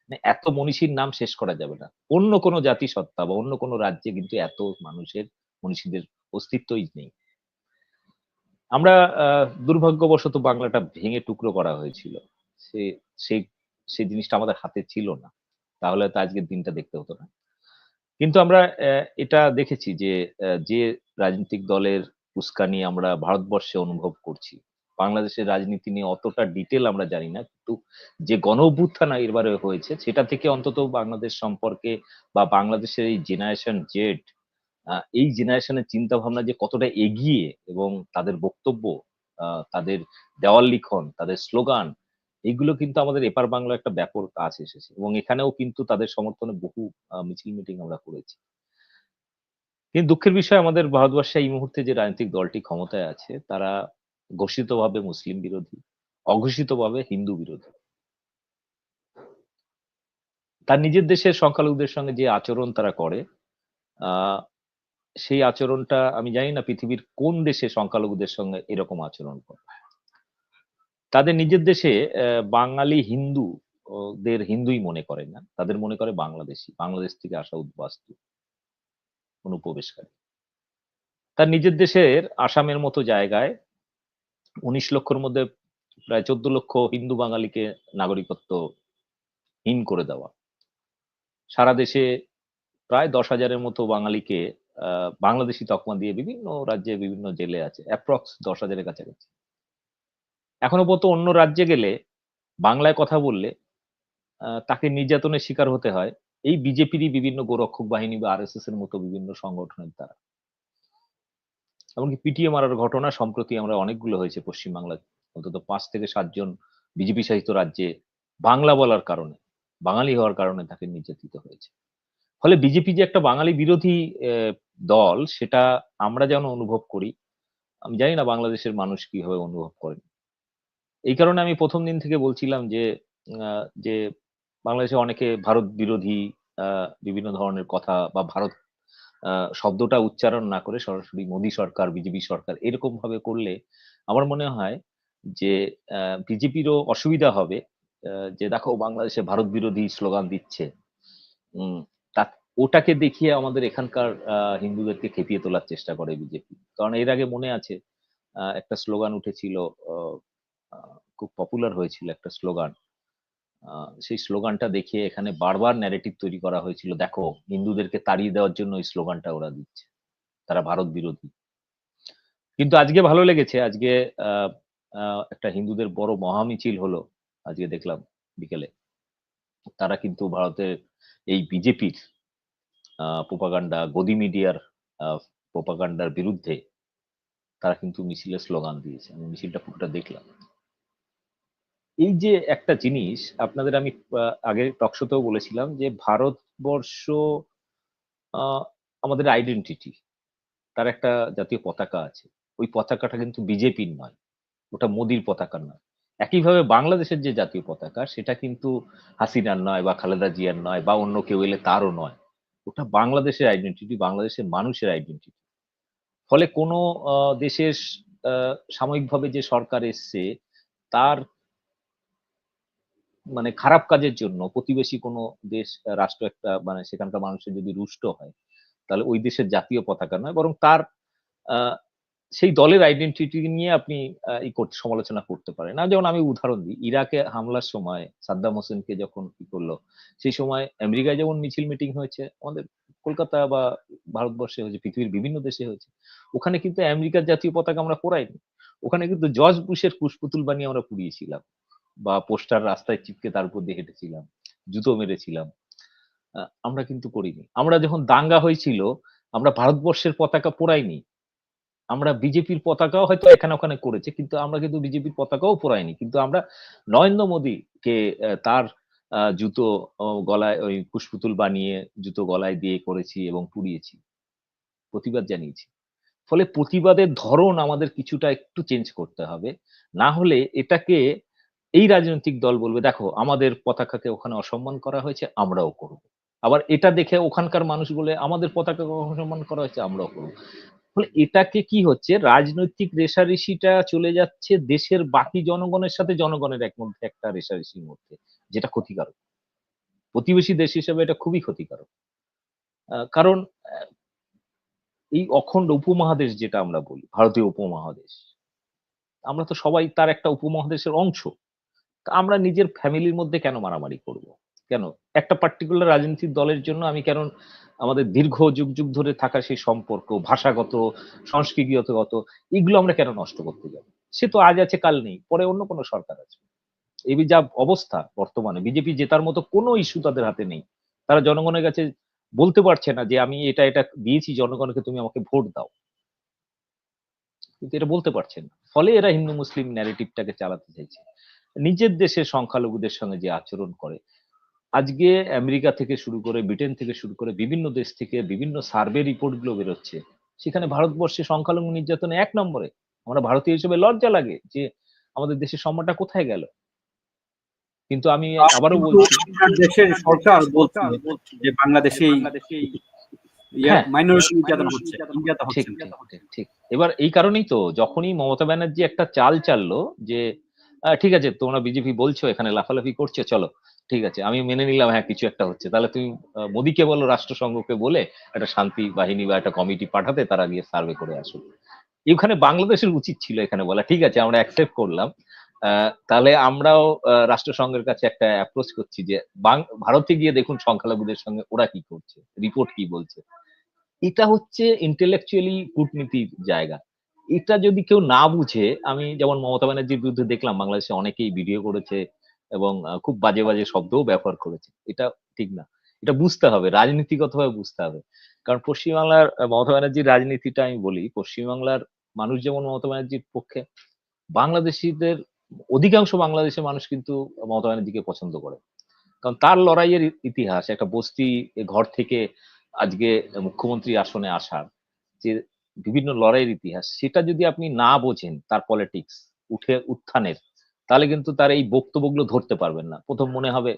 মানে এত মনীষীর নাম শেষ করা যাবে না। অন্য কোনো জাতি সত্তা বা অন্য কোনো রাজ্যে কিন্তু এত মানুষের, মনীষীদের অস্তিত্বই নেই। আমরা দুর্ভাগ্যবশত বাংলাটা ভেঙে টুকরো করা হয়েছিল। সে সেই সেই জিনিসটা আমাদের হাতে ছিল না। তাহলে তো আজকের দিনটা দেখতে হতো না। কিন্তু আমরা এটা দেখেছি যে যে রাজনৈতিক দলের উস্কানি আমরা ভারতবর্ষে অনুভব করছি, বাংলাদেশের রাজনীতি নিয়ে অতটা ডিটেল আমরা জানি না। কিন্তু যে গণ-অভ্যুত্থান এবারে হয়েছে সেটা থেকে অন্তত বাংলাদেশ সম্পর্কে বা বাংলাদেশের এই জেনারেশন জেড এই জেনারেশনের চিন্তাভাবনা যে কতটা এগিয়ে এবং তাদের বক্তব্য, তাদের দেওয়াল লিখন, তাদের স্লোগান এইগুলো কিন্তু আমাদের এপার বাংলায় একটা ব্যাপক কাজ এসেছে এবং এখানেও কিন্তু তাদের সমর্থনে বহু মিছিল মিটিং আমরা করেছি। কিন্তু দুঃখের বিষয় আমাদের ভারতবর্ষে এই মুহূর্তে যে রাজনৈতিক দলটি ক্ষমতায় আছে তারা ঘোষিতভাবে মুসলিম বিরোধী, অঘোষিতভাবে হিন্দু বিরোধী। তার নিজের দেশের সংখ্যালঘুদের সঙ্গে যে আচরণ তারা করে আহ সেই আচরণটা আমি জানি না পৃথিবীর কোন দেশে সংখ্যালঘুদের সঙ্গে এরকম আচরণ করে। তাদের নিজের দেশে বাঙালি হিন্দু দের হিন্দুই মনে করে না, তাদের মনে করে বাংলাদেশি, বাংলাদেশ থেকে আসা উদ্বাস্তু অনুপ্রবেশকারী। তার নিজের দেশের আসামের মতো জায়গায় ১৯ লক্ষর মধ্যে প্রায় ১৪ লক্ষ হিন্দু বাঙালিকে নাগরিকত্বহীন করে দেওয়া। সারা দেশে প্রায় ১০,০০০-এর মতো বাঙালিকে বাংলাদেশি তকমা দিয়ে বিভিন্ন রাজ্যে বিভিন্ন জেলে আছে। অ্যাপ্রক্স ১০,০০০-এর কাছাকাছি। এখনো পর্যন্ত অন্য রাজ্যে গেলে বাংলায় কথা বললে তাকে নির্যাতনের শিকার হতে হয় এই বিজেপিরই বিভিন্ন গোরক্ষক বাহিনী বা আরএসএস এর মতো বিভিন্ন সংগঠনের দ্বারা। এমনকি পিটিয়ে মারার ঘটনা সম্প্রতি আমরা অনেকগুলো হয়েছে পশ্চিমবাংলায়। অন্তত ৫ থেকে ৭ জন বিজেপি শাসিত রাজ্যে বাংলা বলার কারণে, বাঙালি হওয়ার কারণে তাকে নির্যাতিত হয়েছে। ফলে বিজেপি যে একটা বাঙালি বিরোধী দল সেটা আমরা যেন অনুভব করি। আমি জানি না বাংলাদেশের মানুষ কিভাবে অনুভব করেন। এই কারণে আমি ১ম দিন থেকে বলছিলাম যে বাংলাদেশে অনেকে ভারত বিরোধী আ বিভিন্ন ধরনের কথা বা ভারত শব্দটা উচ্চারণ না করে সরাসরি মোদী সরকার, বিজেপি সরকার এরকম ভাবে করলে আমার মনে হয় যে বিজেপিরও অসুবিধা হবে। যে দেখো বাংলাদেশে ভারত বিরোধী স্লোগান দিচ্ছে। উম তা ওটাকে দেখিয়ে আমাদের এখানকার হিন্দুদেরকে খেপিয়ে তোলার চেষ্টা করে বিজেপি। কারণ এর আগে মনে আছে একটা স্লোগান উঠেছিল অ আ খুব পপুলার হয়েছিল একটা স্লোগান। সেই স্লোগানটা দেখিয়ে এখানে বারবার ন্যারেটিভ তৈরি করা হয়েছিল। দেখো হিন্দুদেরকে তাড়িয়ে দেওয়ার জন্য ওই স্লোগানটা ওরা দিচ্ছে। তারা ভারত বিরোধী। কিন্তু আজকে ভালো লেগেছে। আজকে আ আ একটা হিন্দুদের বড় মহামিছিল হলো। আজকে দেখলাম বিকেলে। তারা কিন্তু ভারতের এই বিজেপির প্রোপাগান্ডা, গদি মিডিয়ার আ প্রোপাগান্ডার বিরুদ্ধে তারা কিন্তু মিছিলে স্লোগান দিয়েছে। আমি মিছিলটা পুরোটা দেখলাম। এই যে একটা জিনিস আপনাদের আমি আগের টক শোতেও বলেছিলাম যে ভারতবর্ষ আ আমাদের আইডেন্টিটি। তার একটা জাতীয় পতাকা আছে। ওই পতাকাটা কিন্তু বিজেপির নয়। ওটা মোদির পতাকা নয়। একইভাবে বাংলাদেশের যে জাতীয় পতাকা সেটা কিন্তু হাসিনার নয় বা খালেদা জিয়ার নয় বা অন্য কেউ এলে তারও নয়। ওটা বাংলাদেশের আইডেন্টিটি, বাংলাদেশের মানুষের আইডেন্টিটি। ফলে কোনো আ দেশের আ সাময়িকভাবে যে সরকার এসছে তার মানে খারাপ কাজের জন্য প্রতিবেশী কোনো দেশ রাষ্ট্র একটা মানে সেখানকার মানুষের যদি রুষ্ট হয়, তাহলে ওই দেশের জাতীয় পতাকা নয় বরং তার আ সেই দলের আইডেন্টিটি নিয়ে আপনি সমালোচনা করতে পারেন। যেমন আমি উদাহরণ দিই, ইরাকে হামলার সময় সাদ্দাম হোসেনকে যখন করলো, সেই সময় আমেরিকায় যেমন মিছিল মিটিং হয়েছে, আমাদের কলকাতা বা ভারতবর্ষে হয়েছে, পৃথিবীর বিভিন্ন দেশে হয়েছে। ওখানে কিন্তু আমেরিকার জাতীয় পতাকা আমরা পোড়াইনি। ওখানে কিন্তু জর্জ বুশের কুশপুতুল বানিয়ে আমরা পুড়িয়েছিলাম। বা পোস্টার রাস্তায় চিপকে তার উপর দিয়ে হেঁটেছিলাম। জুতো মেরেছিলাম। আমরা কিন্তু করিনি। আমরা যখন দাঙ্গা হয়েছিল, আমরা ভারতবর্ষের পতাকা পোড়াইনি। আমরা বিজেপির পতাকাও হয়তো এখানে ওখানে করেছে। কিন্তু আমরা কিন্তু বিজেপির পতাকাও পোড়াইনি। কিন্তু আমরা নরেন্দ্র মোদীকে তার জুতো গলায় ওই কুশপুতুল বানিয়ে জুতো গলায় দিয়ে করেছি এবং পুড়িয়েছি। প্রতিবাদ জানিয়েছি। ফলে প্রতিবাদের ধরন আমাদের কিছুটা একটু চেঞ্জ করতে হবে। না হলে এটাকে এই রাজনৈতিক দল বলবে, "দেখো আমাদের পতাকাকে ওখানে অসম্মান করা হয়েছে, আমরাও করব।" আবার এটা দেখে ওখানকার মানুষ বলে, "আমাদের পতাকাকে অসম্মান করা হয়েছে, আমরাও করব।" ফলে এটাকে কি হচ্ছে রাজনৈতিক রেষারেষিটা চলে যাচ্ছে দেশের বাকি জনগণের সাথে জনগণের মধ্যে একটা রেষারেষির মধ্যে, যেটা ক্ষতিকারক। প্রতিবেশী দেশ হিসেবে এটা খুবই ক্ষতিকারক। কারণ এই অখণ্ড উপমহাদেশ যেটা আমরা বলি, ভারতীয় উপমহাদেশ, আমরা তো সবাই তার একটা উপমহাদেশের অংশ। তা আমরা নিজের ফ্যামিলির মধ্যে কেন মারামারি করব? কেন? একটা পার্টিকুলার রাজনৈতিক দলের জন্য আমি কেন আমাদের দীর্ঘ যুগ, যুগ ধরে থাকা সেই সম্পর্ক, ভাষাগত, সংস্কৃতিগত এগুলো আমরা কেন নষ্ট করতে যাব? সে তো আজ আছে কাল নেই। পরে অন্য কোনো সরকার আসবে। এই যা অবস্থা বর্তমানে বিজেপি জেতার মতো কোনো ইস্যু তাদের হাতে নেই। তারা জনগণের কাছে বলতে পারছে না যে আমি এটা দিয়েছি জনগণকে, তুমি আমাকে ভোট দাও। কিন্তু এটা বলতে পারছে না। ফলে এরা হিন্দু মুসলিম ন্যারেটিভটাকে চালাতে চাইছে। নিজের দেশের সংখ্যালঘুদের সঙ্গে যে আচরণ করে, আজকে আমেরিকা থেকে শুরু করে ব্রিটেন থেকে শুরু করে বিভিন্ন দেশ থেকে বিভিন্ন সার্ভে রিপোর্ট গুলো বেরোচ্ছে, সেখানে ভারতবর্ষে সংখ্যালঘু নির্যাতনে ১ নম্বরে। আমরা ভারতীয় হিসেবে লজ্জা লাগে যে আমাদের দেশের সম্মানটা কোথায় গেল? কিন্তু আমি আবারও কিন্তু বলছি, আপনার দেশের সরকার বলছে যে বাংলাদেশেই হ্যাঁ, মাইনরিটি নির্যাতন হচ্ছে, ইন্ডিয়াতে ঠিক, হচ্ছে না। ঠিক। এবার এই কারণেই তো যখনই মমতা ব্যানার্জি একটা চাল চাললো যে ঠিক আছে তোমরা বিজেপি বলছো এখানে লাফালাফি করছো, চলো ঠিক আছে আমি মেনে নিলাম, হ্যাঁ কিছু একটা হচ্ছে, তাহলে তুমি মোদীকে বলো, রাষ্ট্রসংঘকে বলে একটা শান্তি বাহিনী বা একটা কমিটি পাঠাতে, তারা গিয়ে সার্ভে করে আসুক। এখানে বাংলাদেশের উচিত ছিল এখানে বলা ঠিক আছে আমরা অ্যাকসেপ্ট করলাম, তাহলে আমরাও রাষ্ট্রসংঘের কাছে একটা অ্যাপ্রোচ করছি যে ভারতে গিয়ে দেখুন সংখ্যালঘুদের সঙ্গে ওরা কি করছে, রিপোর্ট কি বলছে। এটা হচ্ছে ইন্টেলেকচুয়ালি কূটনীতির জায়গা। এটা যদি কেউ না বুঝে, আমি যেমন মমতা ব্যানার্জির বিরুদ্ধে দেখলাম বাংলাদেশে অনেকেই ভিডিও করেছে এবং খুব বাজে বাজে শব্দও ব্যবহার করেছে, এটা ঠিক না। এটা বুঝতে হবে, রাজনীতিগতভাবে বুঝতে হবে। কারণ পশ্চিমবাংলার মমতা ব্যানার্জির রাজনীতিটা আমি বলি, পশ্চিমবাংলার মানুষ যেমন মমতা ব্যানার্জির পক্ষে, বাংলাদেশিদের অধিকাংশ বাংলাদেশের মানুষ কিন্তু মমতা ব্যানার্জিকে পছন্দ করে। কারণ তার লড়াইয়ের ইতিহাস, একটা বস্তি ঘর থেকে আজকে মুখ্যমন্ত্রী আসনে আসার যে বিভিন্ন লড়াইয়ের ইতিহাস, সেটা যদি আপনি না বোঝেন তার পলিটিক্স উত্থানের, তাহলে কিন্তু তার এই বক্তব্যগুলো ধরতে পারবেন না। প্রথম মনে হবে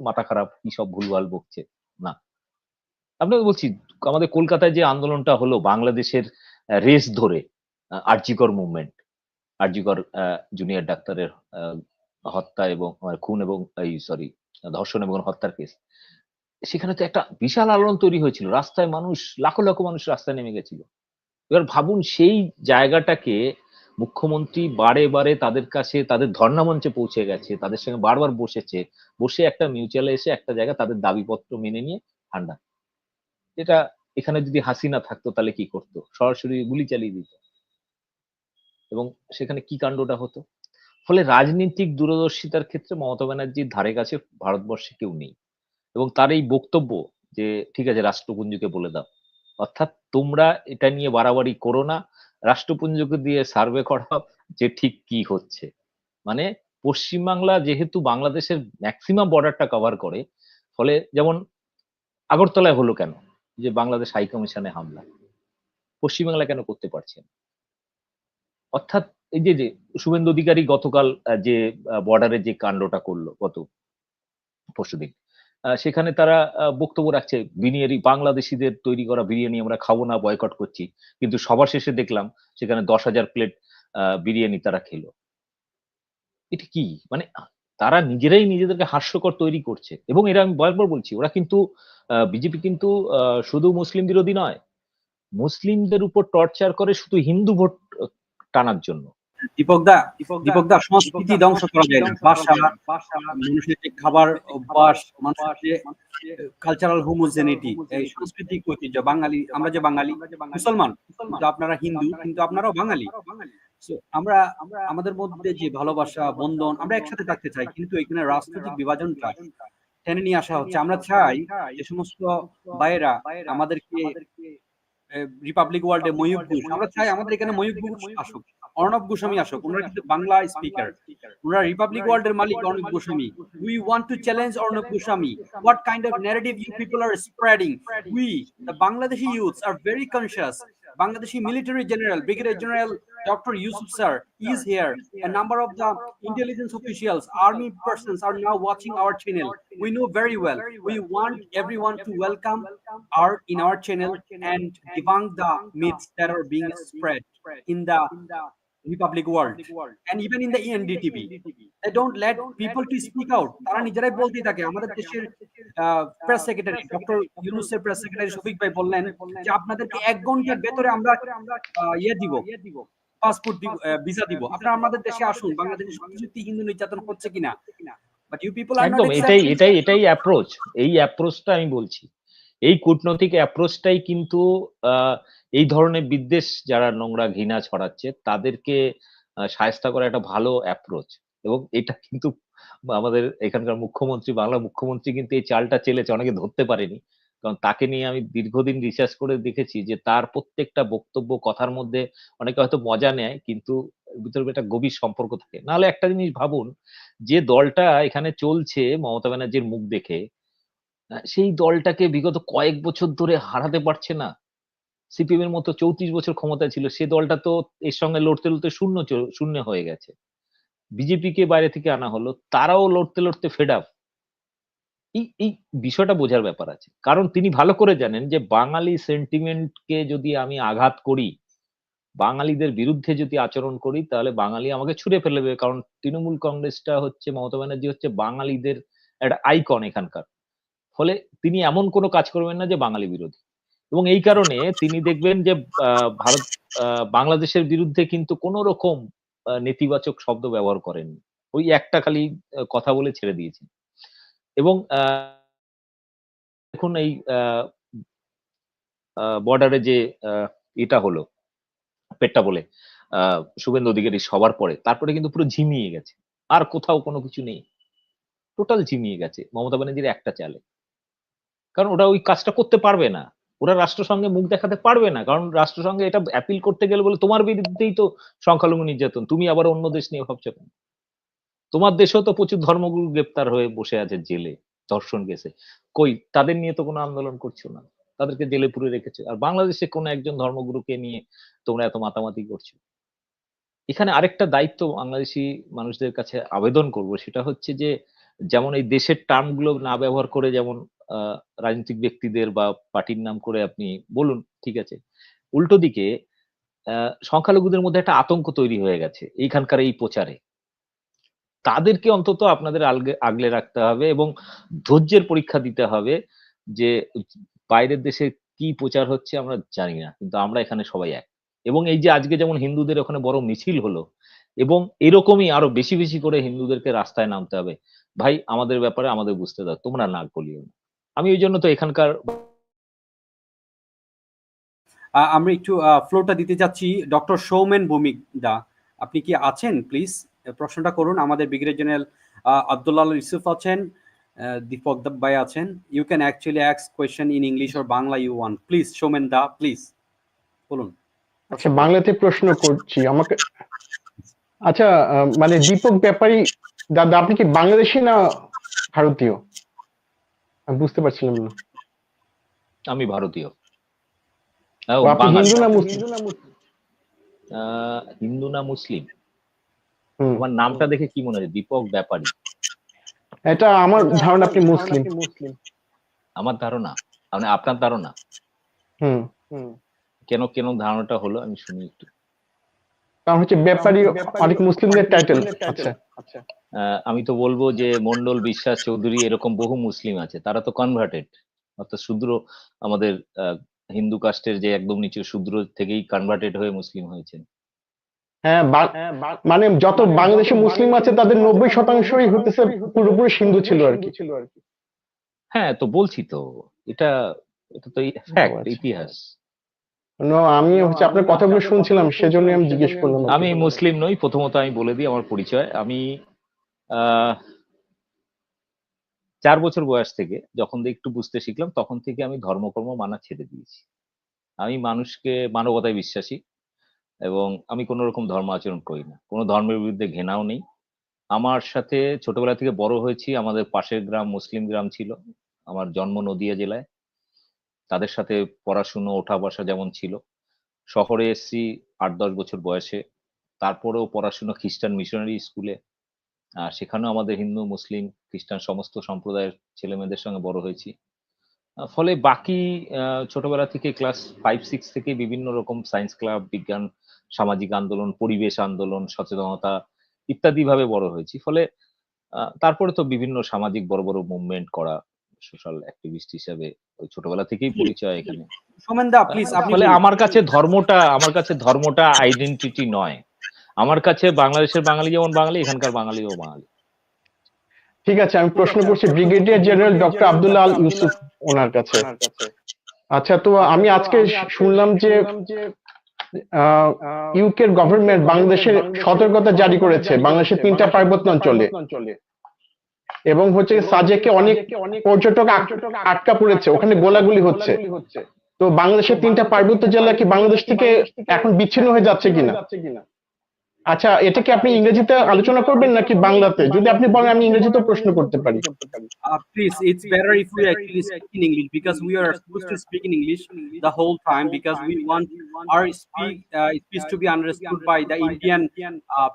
মাথা খারাপ, কি সব ভুলভাল বকছে। না, আপনাকে বলছি, আমাদের কলকাতায় যে আন্দোলনটা হলো বাংলাদেশের রেস ধরে, আরজিকর মুভমেন্ট, আরজিকর জুনিয়র ডাক্তারের হত্যা এবং খুন এবং এই সরি ধর্ষণ এবং হত্যার কেস, সেখানে তো একটা বিশাল আলোড়ন তৈরি হয়েছিল। রাস্তায় মানুষ, লাখো লাখো মানুষ রাস্তায় নেমে গেছিল। এবার ভাবুন সেই জায়গাটাকে মুখ্যমন্ত্রী বারে বারে তাদের কাছে, তাদের ধর্ণা মঞ্চে পৌঁছে গেছে, তাদের সঙ্গে বারবার বসেছে, বসে একটা মিউচুয়ালে এসে একটা জায়গা তাদের দাবিপত্র মেনে নিয়ে ঠান্ডা। এটা এখানে যদি হাসিনা থাকতো তাহলে কি করতো? সরাসরি গুলি চালিয়ে দিত এবং সেখানে কি কাণ্ডটা হতো। ফলে রাজনীতিক দূরদর্শিতার ক্ষেত্রে মমতা ব্যানার্জির ধারে কাছে ভারতবর্ষে কেউ নেই। এবং তার এই বক্তব্য যে ঠিক আছে রাষ্ট্রপুঞ্জকে বলে দাও, অর্থাৎ তোমরা এটা নিয়ে বাড়াবাড়ি করো না, রাষ্ট্রপুঞ্জকে দিয়ে সার্ভে করাও যে ঠিক কি হচ্ছে। মানে পশ্চিমবাংলা যেহেতু বাংলাদেশের ম্যাক্সিমাম বর্ডারটা কভার করে, ফলে যেমন আগরতলায় হলো কেন যে বাংলাদেশ হাই কমিশনে হামলা, পশ্চিমবাংলা কেন করতে পারছে না? অর্থাৎ এই যে শুভেন্দু অধিকারী গতকাল যে বর্ডারে যে কাণ্ডটা করলো গত পরশুদিন, সেখানে তারা বক্তব্য রাখছে বিরিয়ানি, বাংলাদেশিদের তৈরি করা বিরিয়ানি আমরা খাবো না, বয়কট করছি। কিন্তু সবার শেষে দেখলাম সেখানে ১০,০০০ প্লেট বিরিয়ানি তারা খেলো। এটা কি? মানে তারা নিজেরাই নিজেদেরকে হাস্যকর তৈরি করছে। এবং এরা, আমি বারবার বলছি, ওরা কিন্তু বিজেপি কিন্তু শুধু মুসলিম বিরোধী নয়। মুসলিমদের উপর টর্চার করে শুধু হিন্দু ভোট টানার জন্য। দীপকদা, দীপকদা, সংস্কৃতি ধ্বংস করা যায় না। ভাষা, মানুষের যে খাবার অভ্যাস, মানুষের যে কালচারাল হোমোজেনিটি, এই সাংস্কৃতিক ঐতিহ্য, বাঙালি, আমরা যে বাঙালি মুসলমান, কিন্তু আপনারা হিন্দু, কিন্তু আপনারাও বাঙালি। So, আমরা আমাদের মধ্যে যে ভালোবাসা, বন্ধন, আমরা একসাথে থাকতে চাই, কিন্তু এখানে রাজনৈতিক বিভাজনটা টেনে নিয়ে আসা হচ্ছে। আমরা চাই যে সমস্ত ভাইয়েরা আমাদেরকে রিপাবলিক ওয়ার্ল্ডে ময়ূক ঘোষ, আমরা চাই আমাদের এখানে ময়ূক ঘোষ আসুক, অর্ণব গোস্বামী আসুক। ওনারা কিন্তু বাংলা স্পিকার, ওনারা রিপাবলিক ওয়ার্ল্ডের মালিক Arnab Goswami. We want to challenge Arnab Goswami, what kind of narrative you people are spreading. We, the Bangladeshi youths, are very conscious. Bangladeshi military general, Brigadier General Dr. Yusuf sir is here. A number of the intelligence officials, army persons are now watching our channel. We know very well. We want everyone to welcome in our channel and debunk the myths that are being spread in the Republic World, and even in the ENDTV. They don't let people to speak out. তারা নিজেরাই বলতেই থাকে। আমাদের দেশের press secretary doctor ইউনূসের press secretary Shafiq ভাই বললেন যে আপনাদেরকে 1 ঘন্টার ভেতরে আমরা ইয়ে দিব, পাসপোর্ট দিব, ভিসা দিব। আপনারা আমাদের দেশে আসুন। বাংলাদেশে সত্যি হিন্দু নির্যাতন হচ্ছে কিনা। But you people are not একদম accepting. এটাই অ্যাপ্রোচ। এই অ্যাপ্রোচটা আমি বলছি, এই কূটনৈতিক অ্যাপ্রোচটাই কিন্তু এই ধরনের বিদ্বেষ যারা নোংরা ঘৃণা ছড়াচ্ছে তাদেরকে শায়েস্তা করা একটা ভালো অ্যাপ্রোচ। এবং এটা কিন্তু আমাদের এখানকার মুখ্যমন্ত্রী, বাংলার মুখ্যমন্ত্রী কিন্তু এই চালটা চেলেছে, অনেকে ধরতে পারেনি। কারণ তাকে নিয়ে আমি দীর্ঘদিন রিসার্চ করে দেখেছি যে তার প্রত্যেকটা বক্তব্য, কথার মধ্যে অনেকে হয়তো মজা নেয় কিন্তু ভিতরে একটা গভীর সম্পর্ক থাকে। নাহলে একটা জিনিস ভাবুন, যে দলটা এখানে চলছে মমতা ব্যানার্জির মুখ দেখে, সেই দলটাকে বিগত কয়েক বছর ধরে হারাতে পারছে না। সিপিএম এর মতো ৩৪ বছর ক্ষমতায় ছিল, সে দলটা তো এর সঙ্গে লড়তে শূন্য হয়ে গেছে। বিজেপিকে বাইরে থেকে আনা হলো, তারাও লড়তে ফেড আপ। এই বিষয়টা বোঝার ব্যাপার আছে। কারণ তিনি ভালো করে জানেন যে বাঙালি সেন্টিমেন্টকে যদি আমি আঘাত করি, বাঙালিদের বিরুদ্ধে যদি আচরণ করি, তাহলে বাঙালি আমাকে ছুঁড়ে ফেলে দেবে। কারণ তৃণমূল কংগ্রেসটা হচ্ছে, মমতা ব্যানার্জি হচ্ছে বাঙালিদের একটা আইকন এখানকার। ফলে তিনি এমন কোনো কাজ করবেন না যে বাঙালি বিরোধী। এবং এই কারণে তিনি দেখবেন যে ভারত বাংলাদেশের বিরুদ্ধে কিন্তু কোনো রকম নেতিবাচক শব্দ ব্যবহার করেননি। ওই একটা খালি কথা বলে ছেড়ে দিয়েছেন। এবং দেখুন এই বর্ডারে যে এটা হলো পেট্টা বলে শুভেন্দু অধিকারী সবার পরে, তারপরে কিন্তু পুরো ঝিমিয়ে গেছে। আর কোথাও কোনো কিছু নেই। টোটাল ঝিমিয়ে গেছে মমতা ব্যানার্জির একটা চালে। কারণ ওরা ওই কাজটা করতে পারবে না। ওরা রাষ্ট্রসংঘে মুখ দেখাতে পারবে না। কারণ রাষ্ট্রসংঘে এটা অ্যাপিল করতে গেলে বলে তোমার বিরুদ্ধেই তো সংখ্যালঘু নির্যাতন। তুমি আবার অন্য দেশ নিয়ে ভাবছো কেন? তোমার দেশেও তো প্রচুর ধর্মগুরু গ্রেপ্তার হয়ে বসে আছে জেলে, ধর্ষণ কেসে। কই তাদের নিয়ে তো কোনো আন্দোলন করছো না। তাদেরকে জেলে পুরে রেখেছো। আর বাংলাদেশে কোনো একজন ধর্মগুরুকে নিয়ে তোমরা এত মাতামাতি করছো। এখানে আরেকটা দায়িত্ব বাংলাদেশী মানুষদের কাছে আবেদন করব, সেটা হচ্ছে যে যেমন এই দেশের টার্ম গুলো না ব্যবহার করে, যেমন রাজনৈতিক ব্যক্তিদের বা পার্টির নাম করে আপনি বলুন, ঠিক আছে। উল্টো দিকে সংখ্যালঘুদের মধ্যে একটা আতঙ্ক তৈরি হয়ে গেছে এইখানকার এই প্রচারে। তাদেরকে অন্তত আপনাদের আগলে রাখতে হবে এবং ধৈর্যের পরীক্ষা দিতে হবে যে বাইরের দেশে কি প্রচার হচ্ছে আমরা জানি না, কিন্তু আমরা এখানে সবাই এক। এবং এই যে আজকে যেমন হিন্দুদের ওখানে বড় মিছিল হলো, এবং এরকমই আরো বেশি করে হিন্দুদেরকে রাস্তায় নামতে হবে। ভাই আমাদের ব্যাপারে আমাদের বুঝতে দাও, তোমরা নাক গলিও না। আমি ওই জন্য তো এখানকার আমরা একটু ফ্লোটা দিতে যাচ্ছি ডক্টর সৌমেন ভৌমিক দা। আপনি কি আছেন? প্লিজ প্রশ্নটা করুন। আমাদের ব্রিগেডিয়ার জেনারেল আব্দুল্লাহ ইউসুফ আছেন, দীপক ভাই আছেন। You can actually ask question in English or Bangla you want. Please Soumen দা, প্লিজ বলুন। আচ্ছা, বাংলাতে প্রশ্ন করছি। আমাকে আচ্ছা, মানে দীপক ব্যাপারী দাদা, আপনি কি বাংলাদেশী না ভারতীয়? আমি বুঝতে পারছিলাম না। আমি ভারতীয়। আপনি হিন্দু না মুসলিম? হিন্দু না মুসলিম? আমার নামটা দেখে কি মনে হয়? দীপক ব্যাপারী। এটা আমার ধারণা আপনি মুসলিম। আমার ধারণা মানে আপনার ধারণা? কেন ধারণাটা হলো আমি শুনি একটু। কারণ হচ্ছে ব্যাপারী অনেক মুসলিমদের টাইটেল। আচ্ছা, আমি তো বলবো যে মন্ডল, বিশ্বাস, চৌধুরী এরকম বহু মুসলিম আছে, তারা তো কনভার্টেড, অর্থাৎ শূদ্র। আমাদের হিন্দু কাস্টের যে একদম নিচু শূদ্র থেকেই কনভার্টেড হয়ে মুসলিম হয়েছেন। হ্যাঁ, মানে যত বাংলাদেশে মুসলিম আছে তাদের 90%ই হতেছে পুরোপুরি হিন্দু ছিল আর কি। হ্যাঁ, তো বলছি তো, এটা তো ফ্যাক্ট, ইতিহাস। আমি হচ্ছে আপনার কথাগুলো শুনছিলাম, সেজন্য আমি জিজ্ঞেস করলাম। আমি মুসলিম নই, প্রথমত আমি বলে দিই আমার পরিচয়। আমি 4 বছর বয়স থেকে যখন একটু বুঝতে শিখলাম, তখন থেকে আমি ধর্মকর্ম মানা ছেড়ে দিয়েছি। আমি মানুষকে মানবতায় বিশ্বাসী এবং আমি কোনো রকম ধর্ম আচরণ করি না। কোনো ধর্মের বিরুদ্ধে ঘৃণাও নেই। আমার সাথে ছোটবেলা থেকে বড় হয়েছি, আমাদের পাশের গ্রাম মুসলিম গ্রাম ছিল। আমার জন্ম নদিয়া জেলায়। তাদের সাথে পড়াশুনো, ওঠা বসা যেমন ছিল। শহরে এসেছি 8-10 বছর বয়সে। তারপরেও পড়াশুনো খ্রিস্টান মিশনারি স্কুলে। সেখানেও আমাদের হিন্দু, মুসলিম, খ্রিস্টান সমস্ত সম্প্রদায়ের ছেলেমেয়েদের সঙ্গে বড় হয়েছি। ফলে বাকি ছোটবেলা থেকে ক্লাস 5-6 থেকে বিভিন্ন রকম সায়েন্স ক্লাব, বিজ্ঞান সামাজিক আন্দোলন, পরিবেশ আন্দোলন, সচেতনতা ইত্যাদি ভাবে বড় হয়েছি। ফলে তারপরে তো বিভিন্ন সামাজিক বড় বড় মুভমেন্ট করা, সোশ্যাল অ্যাক্টিভিস্ট হিসেবে ওই ছোটবেলা থেকেই পরিচয় এখানে। সোমেন দা প্লিজ আপনি ফলে বলুন। আমার কাছে ধর্মটা আইডেন্টিটি নয়। আমার কাছে বাংলাদেশের বাঙালি যেমন বাঙালি, এখানকার বাঙালিও বাঙালি। ঠিক আছে, আমি প্রশ্ন করছি brigadier general doctor Abdullah Al Yusuf ওনার কাছে। আচ্ছা, তো আমি আজকে শুনলাম যে ইউকের গভর্নমেন্ট বাংলাদেশের সতর্কতা জারি করেছে বাংলাদেশের 3টা পার্বত্য অঞ্চলে, এবং হচ্ছে সাজেকে অনেক পর্যটক আটকা পড়েছে, ওখানে গোলাগুলি হচ্ছে। তো বাংলাদেশের 3টা পার্বত্য জেলা কি বাংলাদেশ থেকে এখন বিচ্ছিন্ন হয়ে যাচ্ছে কিনা? আচ্ছা, এটা কি আপনি ইংরেজিতে আলোচনা করবেন নাকি বাংলাতে? যদি আপনি বলেন আমি ইংরেজিতেও প্রশ্ন করতে পারি। Please, it's better if we actually speak in English because we are supposed to speak in English the whole time because we want our speech to be understood by the Indian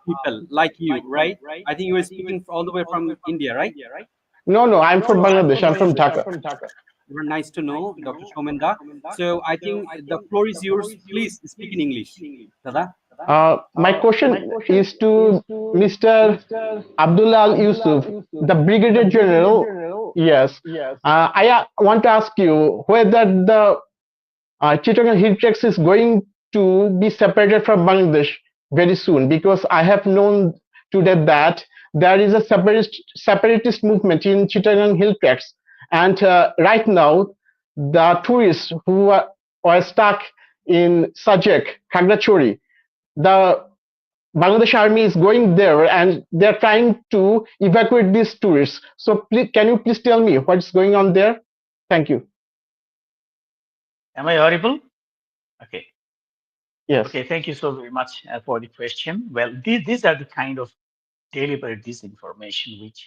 people like you, right? I think you are speaking all the way from India, right? No, I'm from Bangladesh. I'm from Dhaka. Very nice to know, Dr. Shomenda. So I think the floor is yours. Please speak in English, Dada. My question is to Mr. Abdullah Al Yusuf, the Brigadier General. Yes. I want to ask you whether the Chittagong Hill Tracts is going to be separated from Bangladesh very soon, because I have known today that there is a separatist movement in Chittagong Hill Tracts, and right now the tourists who are stuck in Sajek, Khagrachori, the Bangladesh army is going there and they're trying to evacuate these tourists. So please, can you please tell me what's going on there? Thank you. Am I audible? Okay. Yes. Okay, thank you so very much for the question. Well, these are the kind of deliberate disinformation which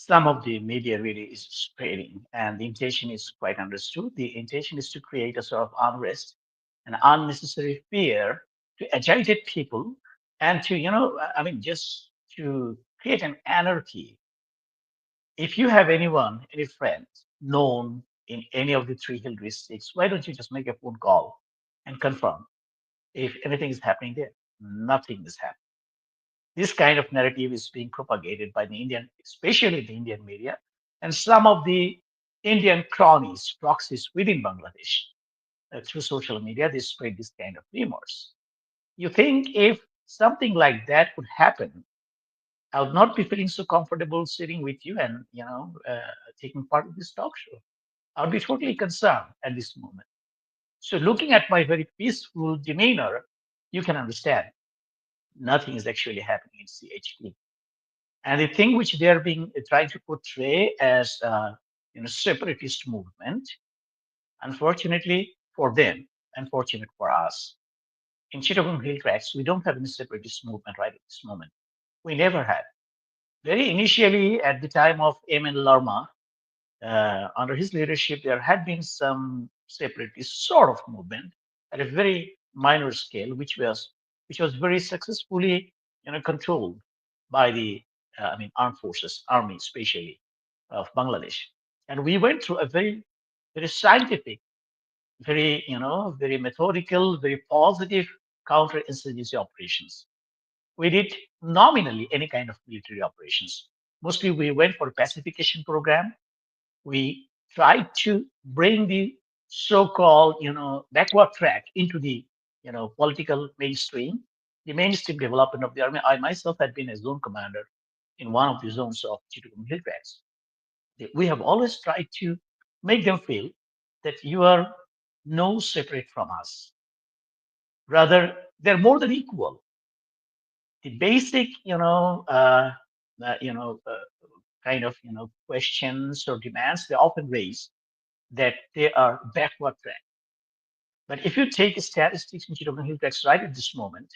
some of the media really is spreading, and the intention is quite understood. The intention is to create a sort of unrest and unnecessary fear to agitate people and to, just to create an anarchy. If you have anyone, any friend known in any of the three hill districts, why don't you just make a phone call and confirm if anything is happening there? Nothing is happening. This kind of narrative is being propagated by the Indian, especially the Indian media, and some of the Indian cronies, proxies within Bangladesh. Through social media, they spread this kind of rumors. You think if something like that would happen, I would not be feeling so comfortable sitting with you and taking part in this talk show. I would be totally concerned at this moment. So, looking at my very peaceful demeanor, you can understand nothing is actually happening in CHP. And the thing which they are being trying to portray as separatist movement, unfortunately for them, unfortunate for us, in Chittagong Hill Tracts, we don't have any separatist movement right at this moment. We never had. Very initially, at the time of M.N. Larma, under his leadership, there had been some separatist sort of movement at a very minor scale, which was very successfully controlled by the armed forces, army especially of Bangladesh. And we went through a very, very scientific, very methodical, very positive counterinsurgency operations. We did nominally any kind of military operations. Mostly we went for a pacification program. We tried to bring the so-called, backward track into the, political mainstream, the mainstream development of the army. I myself had been a zone commander in one of the zones of Chittagong Hill Tracts. We have always tried to make them feel that you are no separate from us. Rather, they're more than equal. The basic, kind of, questions or demands they often raise that they are backward track. But if you take statistics in Chittagong Hill Tracts right at this moment,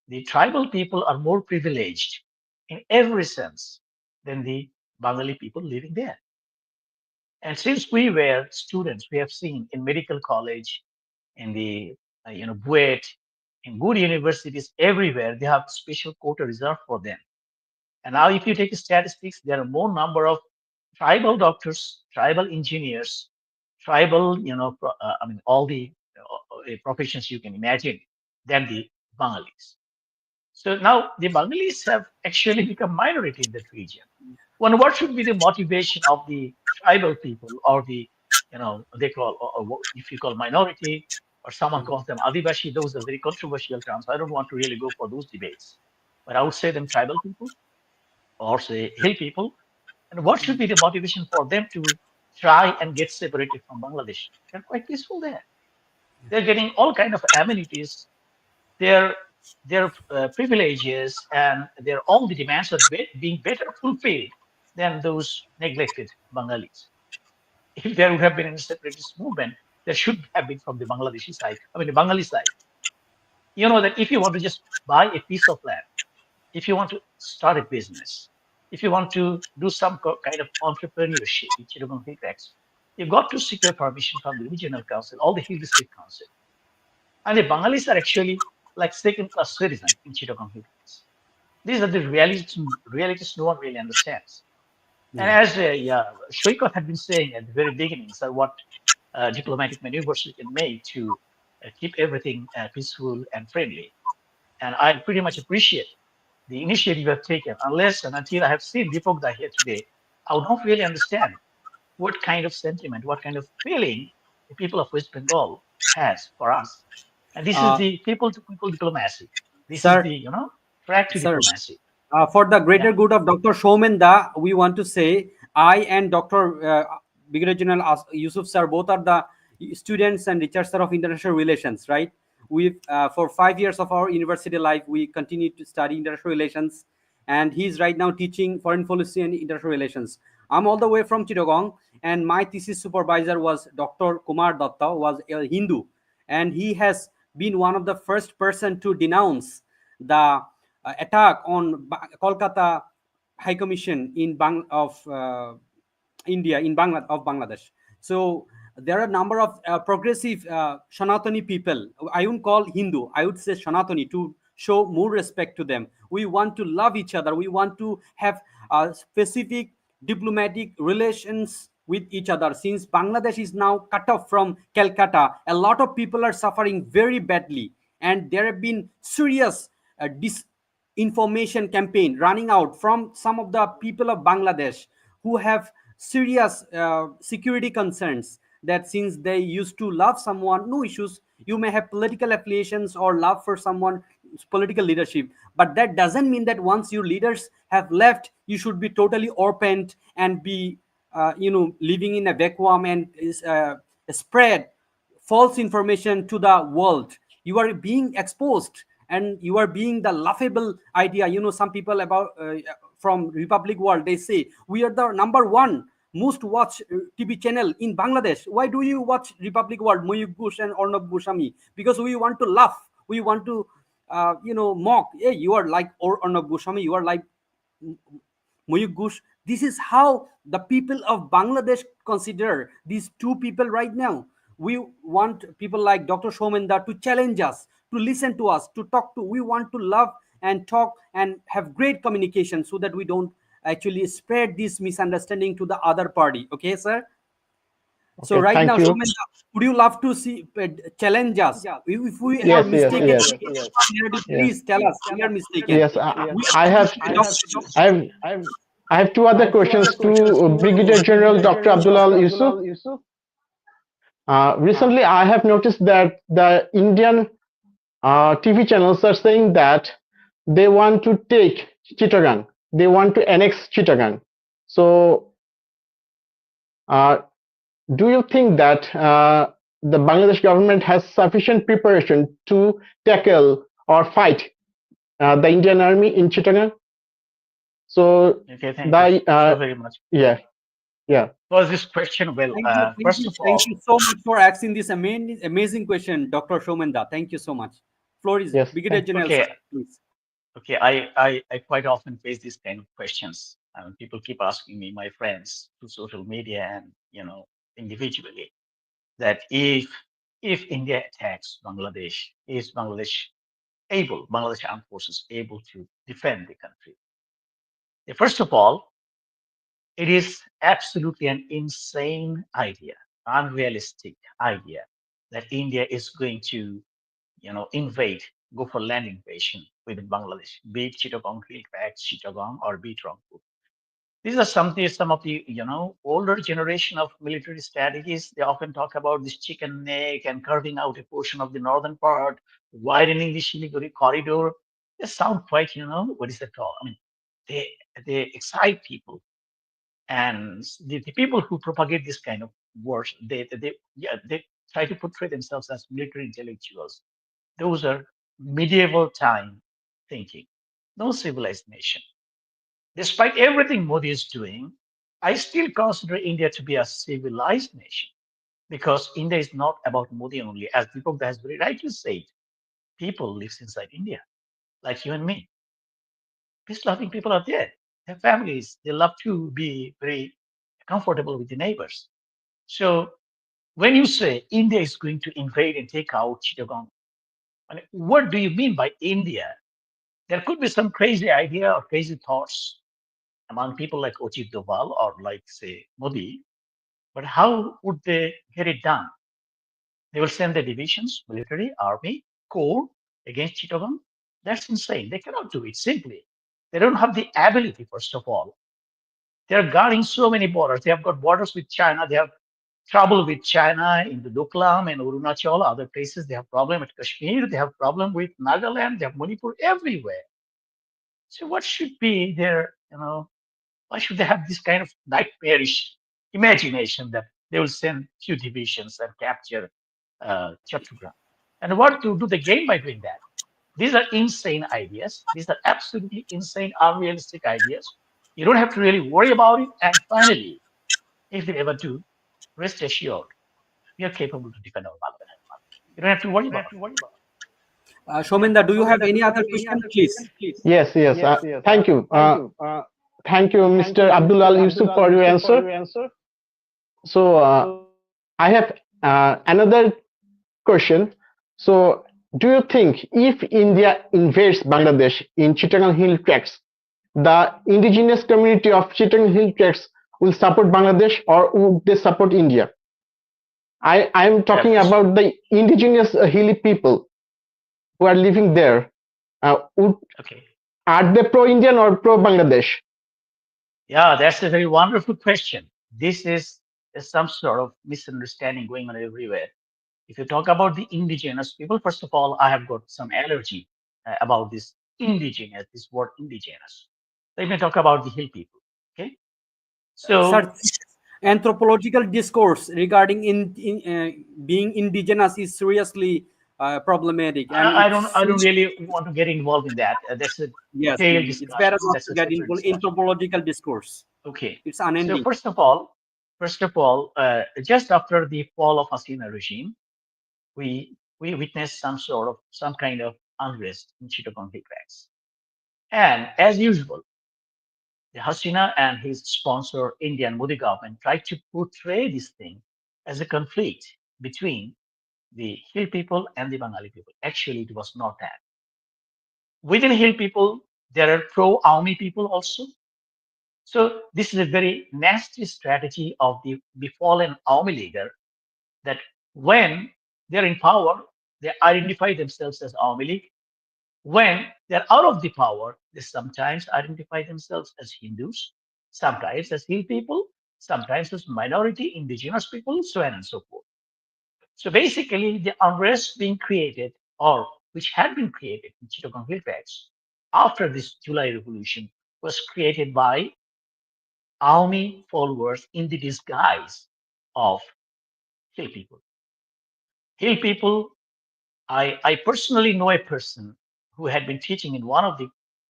the tribal people are more privileged in every sense than the Bengali people living there. And since we were students, we have seen in medical college, in the BUET, in good universities everywhere, they have special quota reserved for them. And now, if you take statistics, there are more number of tribal doctors, tribal engineers, tribal, all the professions you can imagine than the Bengalis. So now the Bengalis have actually become minority in that region. What should be the motivation of the tribal people or the, they call, if you call minority or someone calls them Adivashi, those are very controversial terms. I don't want to really go for those debates, but I would say them tribal people or say hill people. And what should be the motivation for them to try and get separated from Bangladesh? They're quite peaceful there. They're getting all kind of amenities. Their privileges and their all the demands are being better fulfilled than those neglected Bengalis. If there would have been a separatist movement, there should have been from the Bangladeshi side, I mean the Bengali side. You know that if you want to just buy a piece of land, if you want to start a business, if you want to do some kind of entrepreneurship in Chittagong Hill Tracts, you've got to secure permission from the regional council, all the Hill District Council. And the Bengalis are actually like second-class citizens in Chittagong Hill Tracts. These are the realities no one really understands. And Yeah. as Shoykot had been saying at the very beginning, so what diplomatic maneuvers we can make to keep everything peaceful and friendly. And I pretty much appreciate the initiative you have taken. Unless and until I have seen Deepak here today, I would not really understand what kind of sentiment, what kind of feeling the people of West Bengal has for us. And this is Uh, the people-to-people diplomacy. This is sir, the, track to sir, diplomacy. for the Yeah. greater good of Dr. Shomenda, we want to say I and Dr. Brigadier General Yusuf sir both are the students and researchers of international relations, right? We for 5 years of our university life, we continue to study international relations, and he's right now teaching foreign policy and international relations. I'm all the way from Chittagong, and my thesis supervisor was Dr. Kumar Datta, who was a Hindu, and he has been one of the first person to denounce the attack on Kolkata High Commission in India in Bangladesh. So there are a number of progressive Sanatani people. I wouldn't call Hindu. I would say Sanatani to show more respect to them. We want to love each other. We want to have specific diplomatic relations with each other. Since Bangladesh is now cut off from Calcutta, a lot of people are suffering very badly, and there have been serious disinformation campaign running out from some of the people of Bangladesh who have serious security concerns that since they used to love someone, no issues. You may have political affiliations or love for someone, political leadership, but that doesn't mean that once your leaders have left, you should be totally orphaned and be, living in a vacuum and spread false information to the world. You are being exposed and you are being the laughable idea. Some people about from Republic World, they say we are the number one most watched TV channel in Bangladesh. Why do you watch Republic World, Moyuk Bush and Ornab Goswami? Because we want to laugh. We want to, mock. Hey, you are like Ornab Goswami. You are like Moyuk Bush. This is how the people of Bangladesh consider these two people right now. We want people like Dr. Shomenda to challenge us, to listen to us, to talk to. We want to love and talk and have great communication so that we don't actually spread this misunderstanding to the other party. Okay, sir? So Okay, right now, thank you. Shomenda, would you love to see challenge us? If we are Yes, yes, mistaken, yes, yes, please tell us we are mistaken. yes. We I have, appreciate Dr. I have, I have two other questions to Brigadier General Dr. Abdullah Yusuf. Recently, I have noticed that the Indian TV channels are saying that they want to take Chittagong. They want to annex Chittagong. So, uh, do you think that the Bangladesh government has sufficient preparation to tackle or fight the Indian army in Chittagong? So, Okay, thank you the so very much. yeah, yeah. Was this question? Well, Thank you, first of thank all, you so much for asking this amazing question, Dr. Shomenda. Thank you so much. Floor is Yes, Brigadier General, sir, okay, please. okay, I quite often face these kind of questions. People keep asking me, my friends, through social media and individually, that if India attacks Bangladesh, is Bangladesh armed forces able to defend the country? First of all, it is absolutely an insane idea, unrealistic idea that India is going to invade, go for land invasion within Bangladesh, be it Chittagong, Hillcrest, Chittagong, or be it Rangpur. These are some of the older generation of military strategies. They often talk about this chicken neck and carving out a portion of the northern part, widening the Siliguri corridor. They sound quite, what is that called? I mean, they they excite people, and the people who propagate this kind of words, they try to portray themselves as military intellectuals. Those are medieval time thinking, no civilized nation. Despite everything Modi is doing, I still consider India to be a civilized nation because India is not about Modi only. As Deepak has very rightly said, people live inside India, like you and me. Peace-loving people are there. Their families, they love to be very comfortable with the neighbors. So when you say India is going to invade and take out Chittagong, I mean, what do you mean by India? There could be some crazy idea or crazy thoughts among people like Ojit Doval or like, say, Modi, but how would they get it done? They will send their divisions, military, army, corps against Chittagong. That's insane. They cannot do it simply. They don't have the ability, first of all. They're guarding so many borders. They have got borders with China. They have trouble with China in the Doklam and Arunachal, other places. They have problem with Kashmir. They have problem with Nagaland. They have Manipur everywhere. So what should be their, why should they have this kind of nightmarish imagination that they will send few divisions and capture Chattogram? And what do they gain by doing that? These are insane ideas. These are absolutely insane, unrealistic ideas. You don't have to really worry about it. And finally, if they ever do, rest assured, we are capable to defend our motherland. You don't have to worry about it. Shominda, do you have any other question, please? Yes, yes. Thank you. Thank you, Mr. Abdullah Yusuf, for your answer. So I have another question. So, do you think if India invades Bangladesh in Chittagong Hill Tracts, the indigenous community of Chittagong Hill Tracts will support Bangladesh or would they support India? I am talking Yes. about the indigenous hilly people who are living there. Okay. Are they pro-Indian or pro-Bangladesh? Yeah, that's a very wonderful question. This is some sort of misunderstanding going on everywhere. If you talk about the indigenous people, first of all, I have got some allergy about this indigenous, this word indigenous. Let me talk about the hill people. Okay. Sir, So this anthropological discourse regarding being indigenous is seriously problematic, and I it's don't really want to get involved in that. That's a yes, detailed it's better discussion. not That's to a get separate into discussion. anthropological discourse. Okay. It's So unending. first of all, just after the fall of Hasina regime, we witnessed some kind of unrest in Chittagong cracks. And as usual, the Hasina and his sponsor, Indian Modi government, tried to portray this thing as a conflict between the hill people and the Bengali people. Actually, it was not that. Within hill people, there are pro-army people also. So this is a very nasty strategy of the befallen army leader that when they're in power, they identify themselves as army league. When they're out of the power, they sometimes identify themselves as Hindus, sometimes as hill people, sometimes as minority indigenous people, so on and so forth. So basically, the unrest being created, or which had been created in Chittagong Hill Tracts after this July revolution, was created by army followers in the disguise of hill people. Hill people, I personally know a person who had been teaching in one of the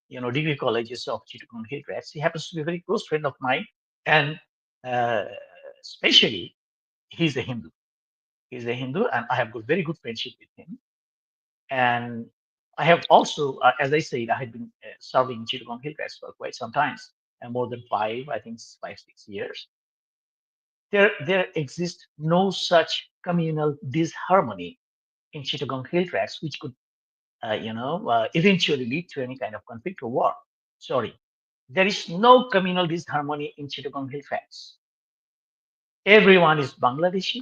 degree colleges of Chittagong Hill Tracts. He happens to be a very close friend of mine, and uh, especially he's a Hindu. He's a Hindu, and I have got very good friendship with him. And I have also, as I said, I had been serving in Chittagong Hill Tracts for quite some time, and more than I think 5, 6 years. There exists no such communal disharmony in Chittagong Hill Tracts, which could, eventually lead to any kind of conflict or war. Sorry, there is no communal disharmony in Chittagong Hill Tracts. Everyone is Bangladeshi.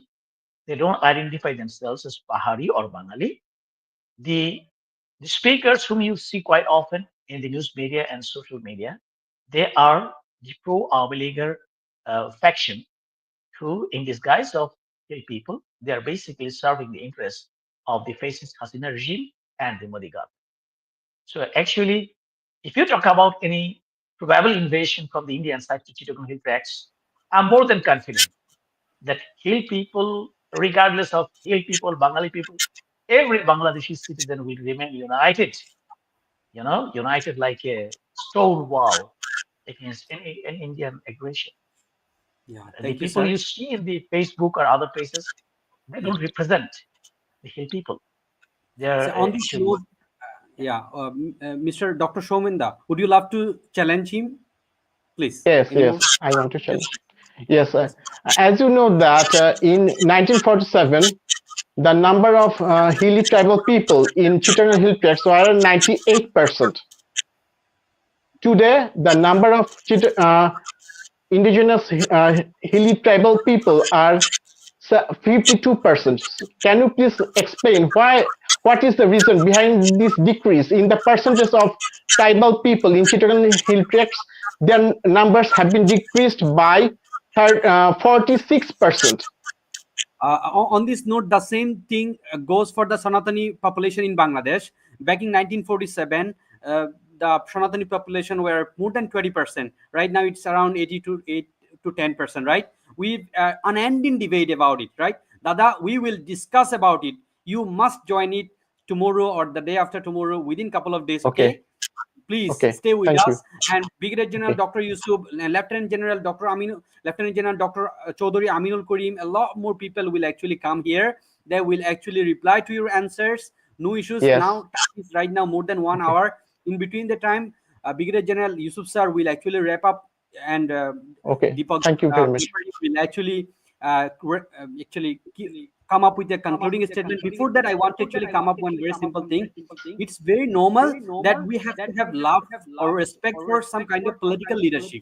They don't identify themselves as Pahari or Bengali. the the speakers whom you see quite often in the news media and social media, they are the pro-army leaguer faction who, in disguise of kill people, they are basically serving the interests of the fascist Hasina regime and the Modi government. So actually, if you talk about any probable invasion from the Indian side to Chittagong Hill Tracts, I'm more than confident that Hill people, regardless of Hill people, Bengali people, every Bangladeshi citizen will remain united, united like a stone wall against any Indian aggression. Yeah, The thank you, people sir. you see in the Facebook or other places, they Yeah. don't represent the Hill people. They are So on this actually, note, yeah, Mr. Dr. Shomenda, would you love to challenge him, please? Yes, Any more? yes, I want to Yes. challenge. Yes, Yes. as you know that in 1947, the number of hilly tribal people in Chittagong Hill Tracts were 98%. Today, the number of indigenous hilly tribal people are 52%. Can you please explain what is the reason behind this decrease in the percentage of tribal people in Chittagong Hill Tracts? Their numbers have been decreased by 46%. On this note, the same thing goes for the Sanatani population in Bangladesh. Back in 1947, the Sanatani population were more than 20%. Right now, it's around 80 to 8 to 10%. Right? We unending debate about it. Right, Dada, we will discuss about it. You must join it tomorrow or the day after tomorrow within couple of days. Okay, Okay. Please okay, stay with thank you. us. And Brigadier General Okay, Dr. Yusuf, Lieutenant General Dr. Lieutenant General Dr. Chaudhary Aminul Karim, a lot more people will actually come here. They will actually reply to your answers. No issues. yes, Now, time is right now more than 1 okay, hour. In between the time, Brigadier General Yusuf sir will actually wrap up, and okay, Deepak thank you very much. will actually come up with a concluding statement. Before that, I want to actually come up one very simple thing. It's very normal that we have to have love or respect for some kind of political leadership.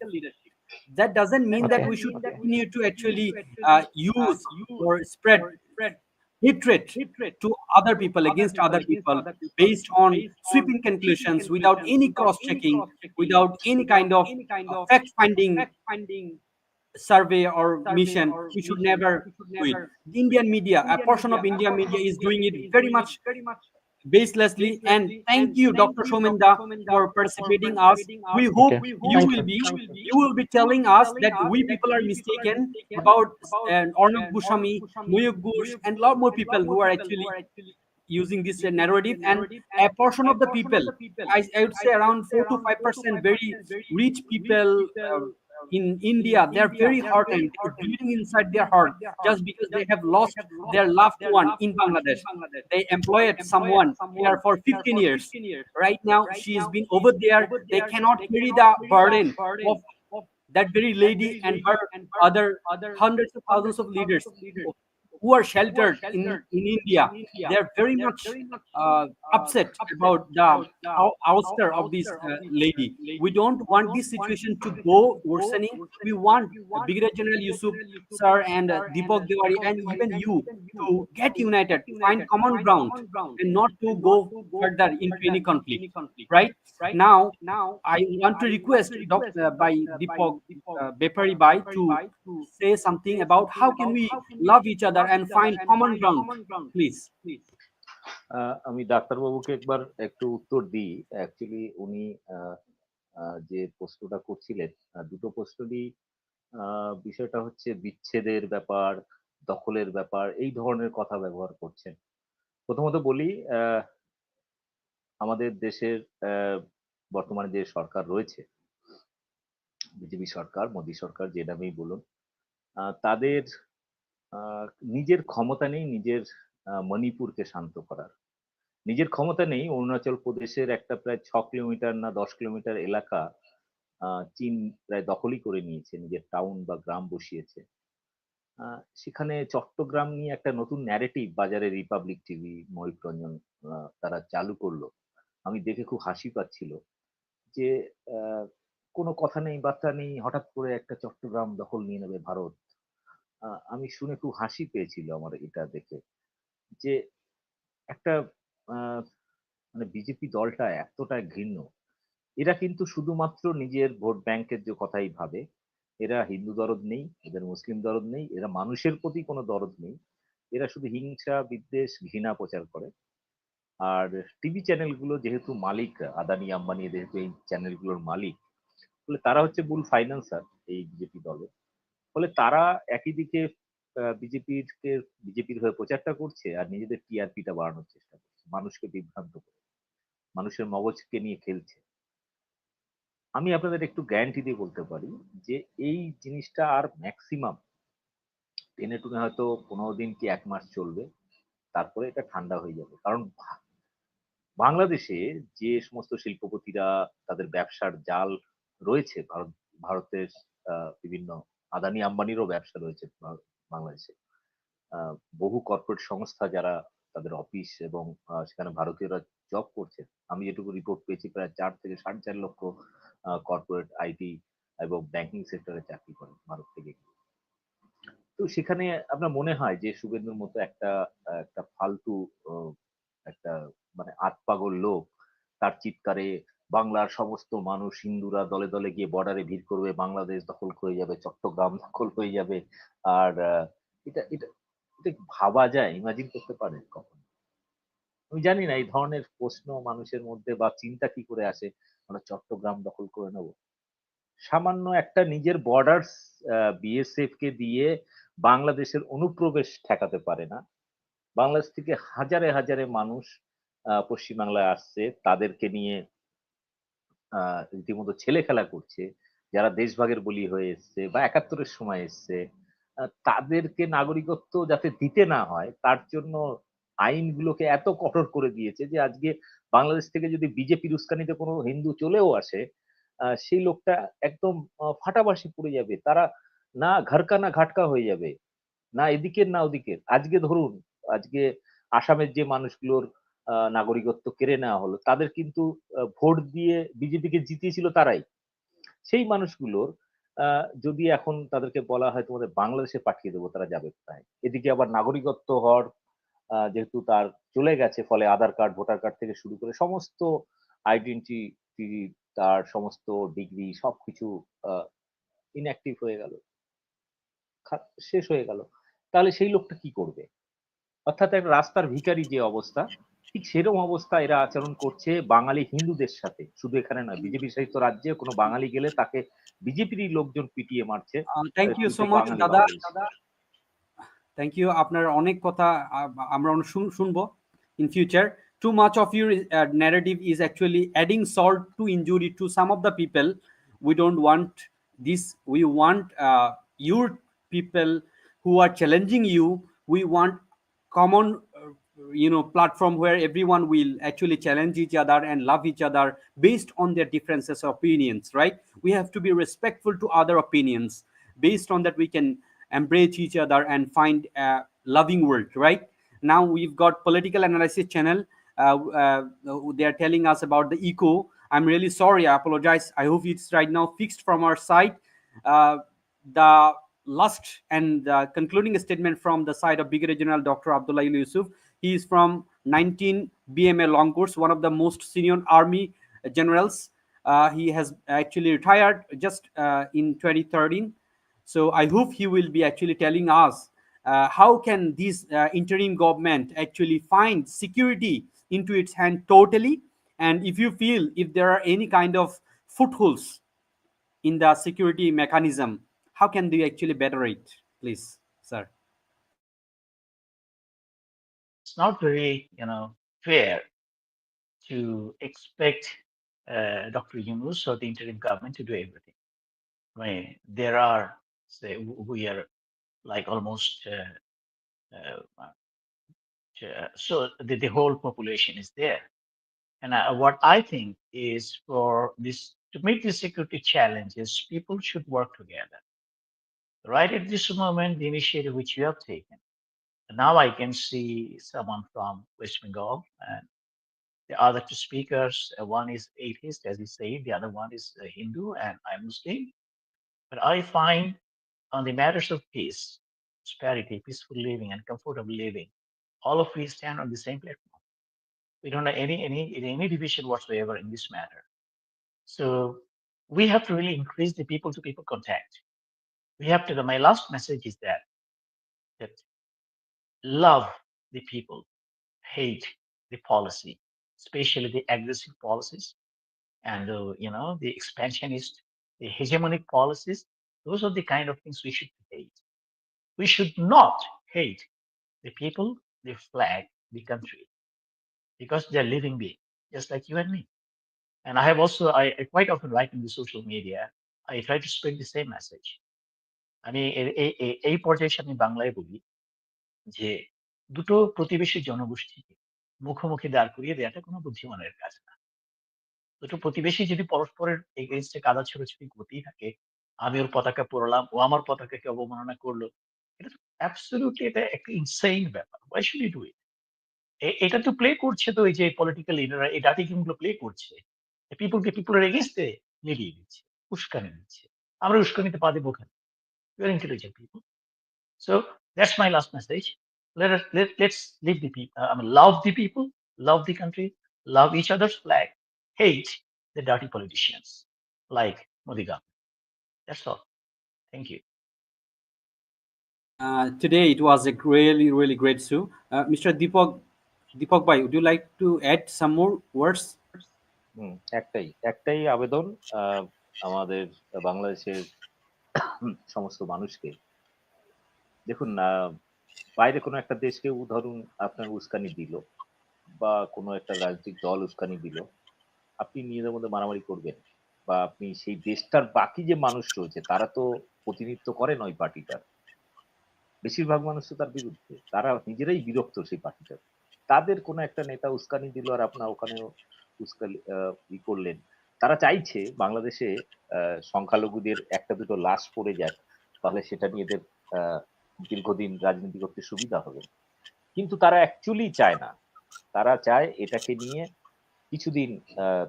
That doesn't mean that Okay, we should continue to actually use or spread hatred to other people, against other people, based on sweeping conclusions without any cross checking, without any kind of fact finding survey or mission. We should never do it. The Indian media, a portion of Indian media, is doing it very much baselessly. And thank you, Dr. Shomenda, for participating us. We hope okay, thank you. you will be telling us that we people are mistaken about Arnab Goswami, Moyuk Ghosh, and a lot more people who are actually using this narrative. And a portion of the people, I would say around 4 to 5%, very rich people in India, they are very heartened, they're bleeding inside their heart just because they have lost their loved one in Bangladesh. They employed someone here for 15 years. Right now she has been over there. They cannot carry the burden of that very lady and her other hundreds of thousands of leaders who are sheltered in India. They are very much upset about the ouster of this lady. We don't want this situation to go worsening. We want Brigadier General Yusuf sir and Deepak Dewari and even you to get united, find common ground, and not to go further into any conflict. Right now, I want to request Dr. by Deepak Bepari Bhai to say something about how can we love each other and find common ground, please. আমি ডাক্তারবাবুকে একবার একটু উত্তর দিই। Actually উনি যে প্রশ্নটা করছিলেন, দুটো প্রশ্নেরই বিষয়টা হচ্ছে বিচ্ছেদের ব্যাপার, দখলের ব্যাপার, এই ধরনের কথা ব্যবহার করছেন। প্রথমত বলি, আমাদের দেশের বর্তমানে যে সরকার রয়েছে, বিজেপি সরকার, মোদী সরকার, যে নামেই বলুন, তাদের নিজের ক্ষমতা নেই নিজের মণিপুরকে শান্ত করার। নিজের ক্ষমতা নেই অরুণাচল প্রদেশের একটা প্রায় 6 কিলোমিটার না 10 কিলোমিটার এলাকা চীন প্রায় দখলই করে নিয়েছে, নিজের টাউন বা গ্রাম বসিয়েছে। সেখানে চট্টগ্রাম নিয়ে একটা নতুন ন্যারেটিভ বাজারে রিপাবলিক টিভি, ময়ূক রঞ্জন তারা চালু করলো। আমি দেখে খুব হাসি পাচ্ছিল যে কোনো কথা নেই, বার্তা নেই, হঠাৎ করে একটা চট্টগ্রাম দখল নিয়ে নেবে ভারত। আমি শুনে খুব হাসি পেয়েছিল আমার এটা দেখে, যে একটা আহ, মানে বিজেপি দলটা এতটা ঘৃণ্য, এরা কিন্তু শুধুমাত্র নিজের ভোট ব্যাংকের যে কথাই ভাবে। এরা হিন্দু দরদ নেই, এদের মুসলিম দরদ নেই, এরা মানুষের প্রতি কোনো দরদ নেই। এরা শুধু হিংসা বিদ্বেষ ঘৃণা প্রচার করে। আর টিভি চ্যানেলগুলো যেহেতু মালিকরা, আদানি আম্বানি যেহেতু এই চ্যানেলগুলোর মালিক, ফলে তারা হচ্ছে মূল ফাইন্যান্সার এই বিজেপি দলে। ফলে তারা একই দিকে বিজেপির হয়ে প্রচারটা করছে, আর নিজেদের টিআরপিটা বাড়ানোর চেষ্টা করছে, মানুষকে বিভ্রান্ত করে, মানুষের মগজকে নিয়ে খেলছে। আমি আপনাদের একটু গ্যারান্টি দিয়ে বলতে পারি যে এই জিনিসটা আর ম্যাক্সিমাম টেনে টুনে হয়তো 15 দিন কি 1 মাস চলবে, তারপরে এটা ঠান্ডা হয়ে যাবে। কারণ বাংলাদেশে যে সমস্ত শিল্পপতিরা, তাদের ব্যবসার জাল রয়েছে, ভারতের বিভিন্ন আদানি আম্বানিরও ব্যবসা রয়েছে বাংলাদেশে। আহ, বহু কর্পোরেট সংস্থা যারা তাদের অফিস এবং সেখানে ভারতীয়রা জব করছে। আমি যেটুকু রিপোর্ট পেয়েছি, প্রায় 4 থেকে 4.5 লক্ষ কর্পোরেট আইটি এবং ব্যাংকিং সেক্টরে চাকরি করে ভারত থেকে। তো সেখানে আপনার মনে হয় যে শুভেন্দুর মতো একটা একটা ফালতু আহ, একটা মানে আতপাগল লোক, তার চিৎকারে বাংলার সমস্ত মানুষ হিন্দুরা দলে দলে গিয়ে বর্ডারে ভিড় করবে, বাংলাদেশ দখল হয়ে যাবে, চট্টগ্রাম দখল হয়ে যাবে। আর এটা এটা এটা ভাবা যায়, ইমাজিন করতে পারেন কখন? আমি জানি না এই ধরনের প্রশ্ন মানুষের মধ্যে বা চিন্তা কি করে আসে, আমরা চট্টগ্রাম দখল করে নেব। সামান্য একটা নিজের বর্ডার বিএসএফ কে দিয়ে বাংলাদেশের অনুপ্রবেশ ঠেকাতে পারে না। বাংলাদেশ থেকে হাজারে হাজারে মানুষ পশ্চিমবাংলায় আসছে, তাদেরকে নিয়ে রীতিমতো ছেলে খেলা করছে, যারা দেশভাগের বলি হয়ে এসছে বা 71-এর সময় এসছে। তাদেরকে নাগরিকত্ব যাতে দিতে না হয় তার জন্য আইনগুলোকে এত কঠোর করে দিয়েছে যে আজকে বাংলাদেশ থেকে যদি বিজেপির উস্কানিতে কোনো হিন্দু চলেও আসে, সেই লোকটা একদম ফাটাবাসি পড়ে যাবে। তারা না ঘরকা না ঘাটকা হয়ে যাবে, না এদিকের না ওদিকের। আজকে ধরুন, আজকে আসামের যে মানুষগুলোর নাগরিকত্ব কেড়ে নেওয়া হলো, তাদের কিন্তু ভোট দিয়ে বিজেপিকে জিতিয়েছিল তারাই। সেই মানুষগুলোর যদি এখন তাদেরকে বলা হয় তোমাদের বাংলাদেশে পাঠিয়ে দেবো, তারা যাবে কোথায়? এদিকে আবার নাগরিকত্ব হওয়ার যেহেতু তার চলে গেছে, ফলে আধার কার্ড ভোটার কার্ড থেকে শুরু করে সমস্ত আইডেন্টিটি, তার সমস্ত ডিগ্রি সবকিছু ইনঅ্যাক্টিভ হয়ে গেল, শেষ হয়ে গেল। তাহলে সেই লোকটা কি করবে? অর্থাৎ একটা রাস্তার ভিখারি যে অবস্থা, ঠিক সেরকম অবস্থা এরা আচরণ করছে বাঙালি হিন্দুদের সাথে। শুধু এখানে নয়, বিজেপি শাসিত রাজ্যে কোনো বাঙালি গেলে তাকে বিজেপিরই লোকজন পিটিয়ে মারছে। থ্যাংক ইউ তুই সো তো মাচ বাঙালি দাদা। বাংলাদেশ। থ্যাংক ইউ, আপনার অনেক কথা আমরা শুনবো in future. Too much of your narrative is actually adding salt to injury to some of the people. We don't want this. We want your people who are challenging you. We want common platform where everyone will actually challenge each other and love each other based on their differences of opinions, right? We have to be respectful to other opinions. Based on that, we can embrace each other and find a loving world, right? Now we've got political analysis channel. They are telling us about the echo. I'm really sorry, I apologize. I hope it's right now fixed from our side. The last and concluding statement from the side of Brigadier General Dr. Abdullah Yusuf. He is from 19 BMA long course, one of the most senior army generals. He has actually retired just in 2013. So I hope he will be actually telling us how can this interim government actually find security into its hand totally, and if you feel if there are any kind of footholds in the security mechanism, how can they actually better it, please, sir? It's not very, fair to expect Dr. Yunus or the interim government to do everything. I mean, there are, say, we are like almost, so the whole population is there. And what I think is for this, to meet the security challenges, people should work together. Right at this moment, the initiative which you have taken, now I can see someone from West Bengal and the other two speakers. One is atheist, as you say, the other one is Hindu, and I'm Muslim. But I find on the matters of peace, prosperity, peaceful living, and comfortable living, all of we stand on the same platform. We don't have any division whatsoever in this matter. So we have to really increase the people-to-people contact. We have to. My last message is that love the people, hate the policy, especially the aggressive policies and the expansionist, the hegemonic policies. Those are the kind of things we should hate. We should not hate the people, the flag, the country, because they're living beings, just like you and me. And I have also, I quite often write in the social media, I try to spread the same message. আমি এই পর্যায়ে এসে আমি বাংলায় বলি যে দুটো প্রতিবেশী জনগোষ্ঠীকে মুখোমুখি দাঁড় করিয়ে দেওয়াটা কোনো বুদ্ধিমানের কাজ না। দুটো প্রতিবেশী যদি পরস্পরের এগেইনস্টে কাদা ছোড়াছুড়ি করতেই থাকে, আমি ওর পতাকা পোড়ালাম, ও আমার পতাকাকে অবমাননা করলো, এটা তো অ্যাবসলিউটলি এটা একটা ইনসেইন ব্যাপার। Why should you do it? এটা তো প্লে করছে তো এই যে পলিটিক্যাল লিডাররা এই ডাটি গেমগুলো প্লে করছে। পিপলকে পিপলের এগেইনস্টে মিলিয়ে দিচ্ছে, উস্কানি দিচ্ছে। আমরা উস্কানিতে পা দেবো কেন? We are intelligent people. So that's my last message. Let's leave the people. Love the people, love the country, love each other's flag, hate the dirty politicians like Modi government. That's all. Thank you. Today it was a really, really great show. Mr. Deepak Bhai, would you like to add some more words? একটাই আবেদন আমাদের বাংলাদেশের সমস্ত মানুষকে। দেখুন, বাইরে কোনো একটা দেশকে ধরুন আপনার উস্কানি দিল বা কোনো একটা রাজনৈতিক দল উস্কানি দিল, আপনি নিজেদের মধ্যে মারামারি করবেন বা আপনি সেই দেশটার বাকি যে মানুষ রয়েছে তারা তো প্রতিনিধিত্ব করেন ওই পার্টিটার, বেশিরভাগ মানুষ তো তার বিরুদ্ধে, তারা নিজেরাই বিরক্ত সেই পার্টিটার। তাদের কোনো একটা নেতা উস্কানি দিল আর আপনার ওখানে ই করলেন, তারা চাইছে বাংলাদেশে সংখ্যালঘুদের একটা দুটো লাশ পড়ে যায়, তাহলে সেটা নিয়ে এদের দীর্ঘদিন রাজনীতি করতে সুবিধা হবে। কিন্তু তারা অ্যাকচুয়ালি চায় না, তারা চায় এটাকে নিয়ে কিছুদিন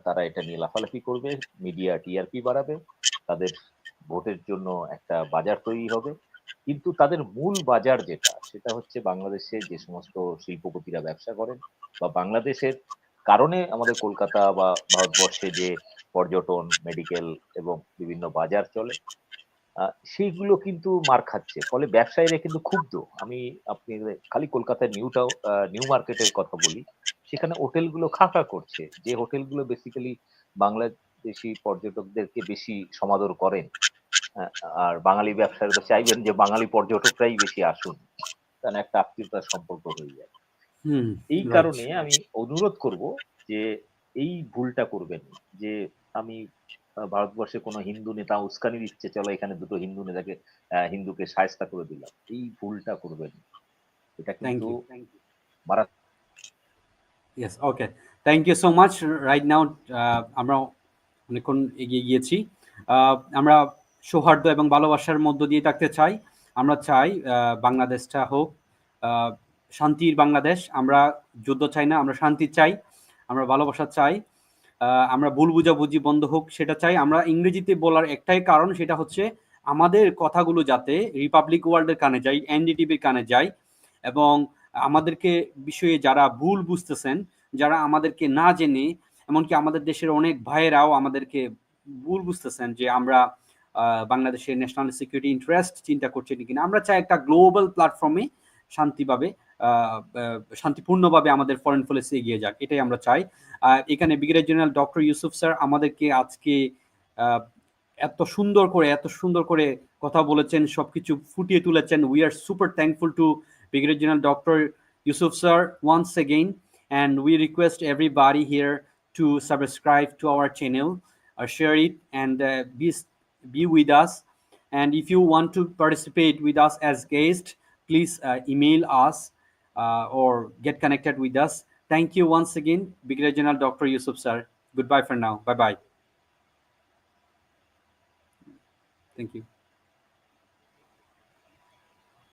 তারা এটা নিয়ে লাফালাফি করবে, মিডিয়া টিআরপি বাড়াবে, তাদের ভোটের জন্য একটা বাজার তৈরি হবে। কিন্তু তাদের মূল বাজার যেটা, সেটা হচ্ছে বাংলাদেশে যে সমস্ত শিল্পপতিরা ব্যবসা করেন বা বাংলাদেশের কারণে আমাদের কলকাতা বা ভারতবর্ষে যে পর্যটন, মেডিকেল এবং বিভিন্ন বাজার চলে, সেইগুলো কিন্তু মার খাচ্ছে। ফলে ব্যবসায়ীরা কিন্তু ক্ষুব্ধ। আপনি খালি কলকাতার নিউ মার্কেটের কথা বলি, সেখানে হোটেলগুলো খা করছে, যে হোটেলগুলো বেসিক্যালি বাংলাদেশি পর্যটকদেরকে বেশি সমাদর করেন। আর বাঙালি ব্যবসায়ীরা চাইবেন যে বাঙালি পর্যটকরাই বেশি আসুন, কারণ একটা আত্মীয়তার সম্পর্ক হয়ে যায়। এই কারণে আমি অনুরোধ করব যে এই ভুলটা করবেন, যে আমি ভারতবর্ষে কোনো হিন্দু নেতা উস্কানি দিচ্ছে, চলো এখানে দুটো হিন্দুকে শায়েস্তা করে দিলাম, এই ভুলটা করবেন। এটা কিন্তু মারা। Yes, okay. Thank you so much. Right now, আমরা অনেকক্ষণ এগিয়ে গিয়েছি। আমরা সৌহার্দ্য এবং ভালোবাসার মধ্য দিয়ে থাকতে চাই। আমরা চাই বাংলাদেশটা হোক শান্তির বাংলাদেশ। আমরা যুদ্ধ চাই না, আমরা শান্তি চাই, আমরা ভালোবাসা চাই, আমরা ভুল বুঝাবুঝি বন্ধ হোক সেটা চাই। আমরা ইংরেজিতে বলার একটাই কারণ, সেটা হচ্ছে আমাদের কথাগুলো যাতে রিপাবলিক ওয়ার্ল্ডের কানে যায়, এনডিটিভির কানে যায়, এবং আমাদেরকে বিষয়ে যারা ভুল বুঝতেছেন, যারা আমাদেরকে না জেনে, এমনকি আমাদের দেশের অনেক ভাইয়েরাও আমাদেরকে ভুল বুঝতেছেন যে আমরা বাংলাদেশের ন্যাশনাল সিকিউরিটি ইন্টারেস্ট চিন্তা করছি কিনা। আমরা চাই একটা গ্লোবাল প্ল্যাটফর্মে শান্তিপূর্ণভাবে আমাদের ফরেন পলিসি এগিয়ে যাক, এটাই আমরা চাই। এখানে brigadier general doctor Yusuf sir আমাদেরকে আজকে এত সুন্দর করে কথা বলেছেন, সবকিছু ফুটিয়ে তুলেছেন। We are super thankful to Brigadier General Dr. Yusuf sir once again, and we request everybody here to subscribe to our channel, share it, and be with us. And if you want to participate with us as guest, please email us or get connected with us. Thank you once again, Brigadier General Dr. Yusuf sir. Goodbye for now. Bye bye. Thank you.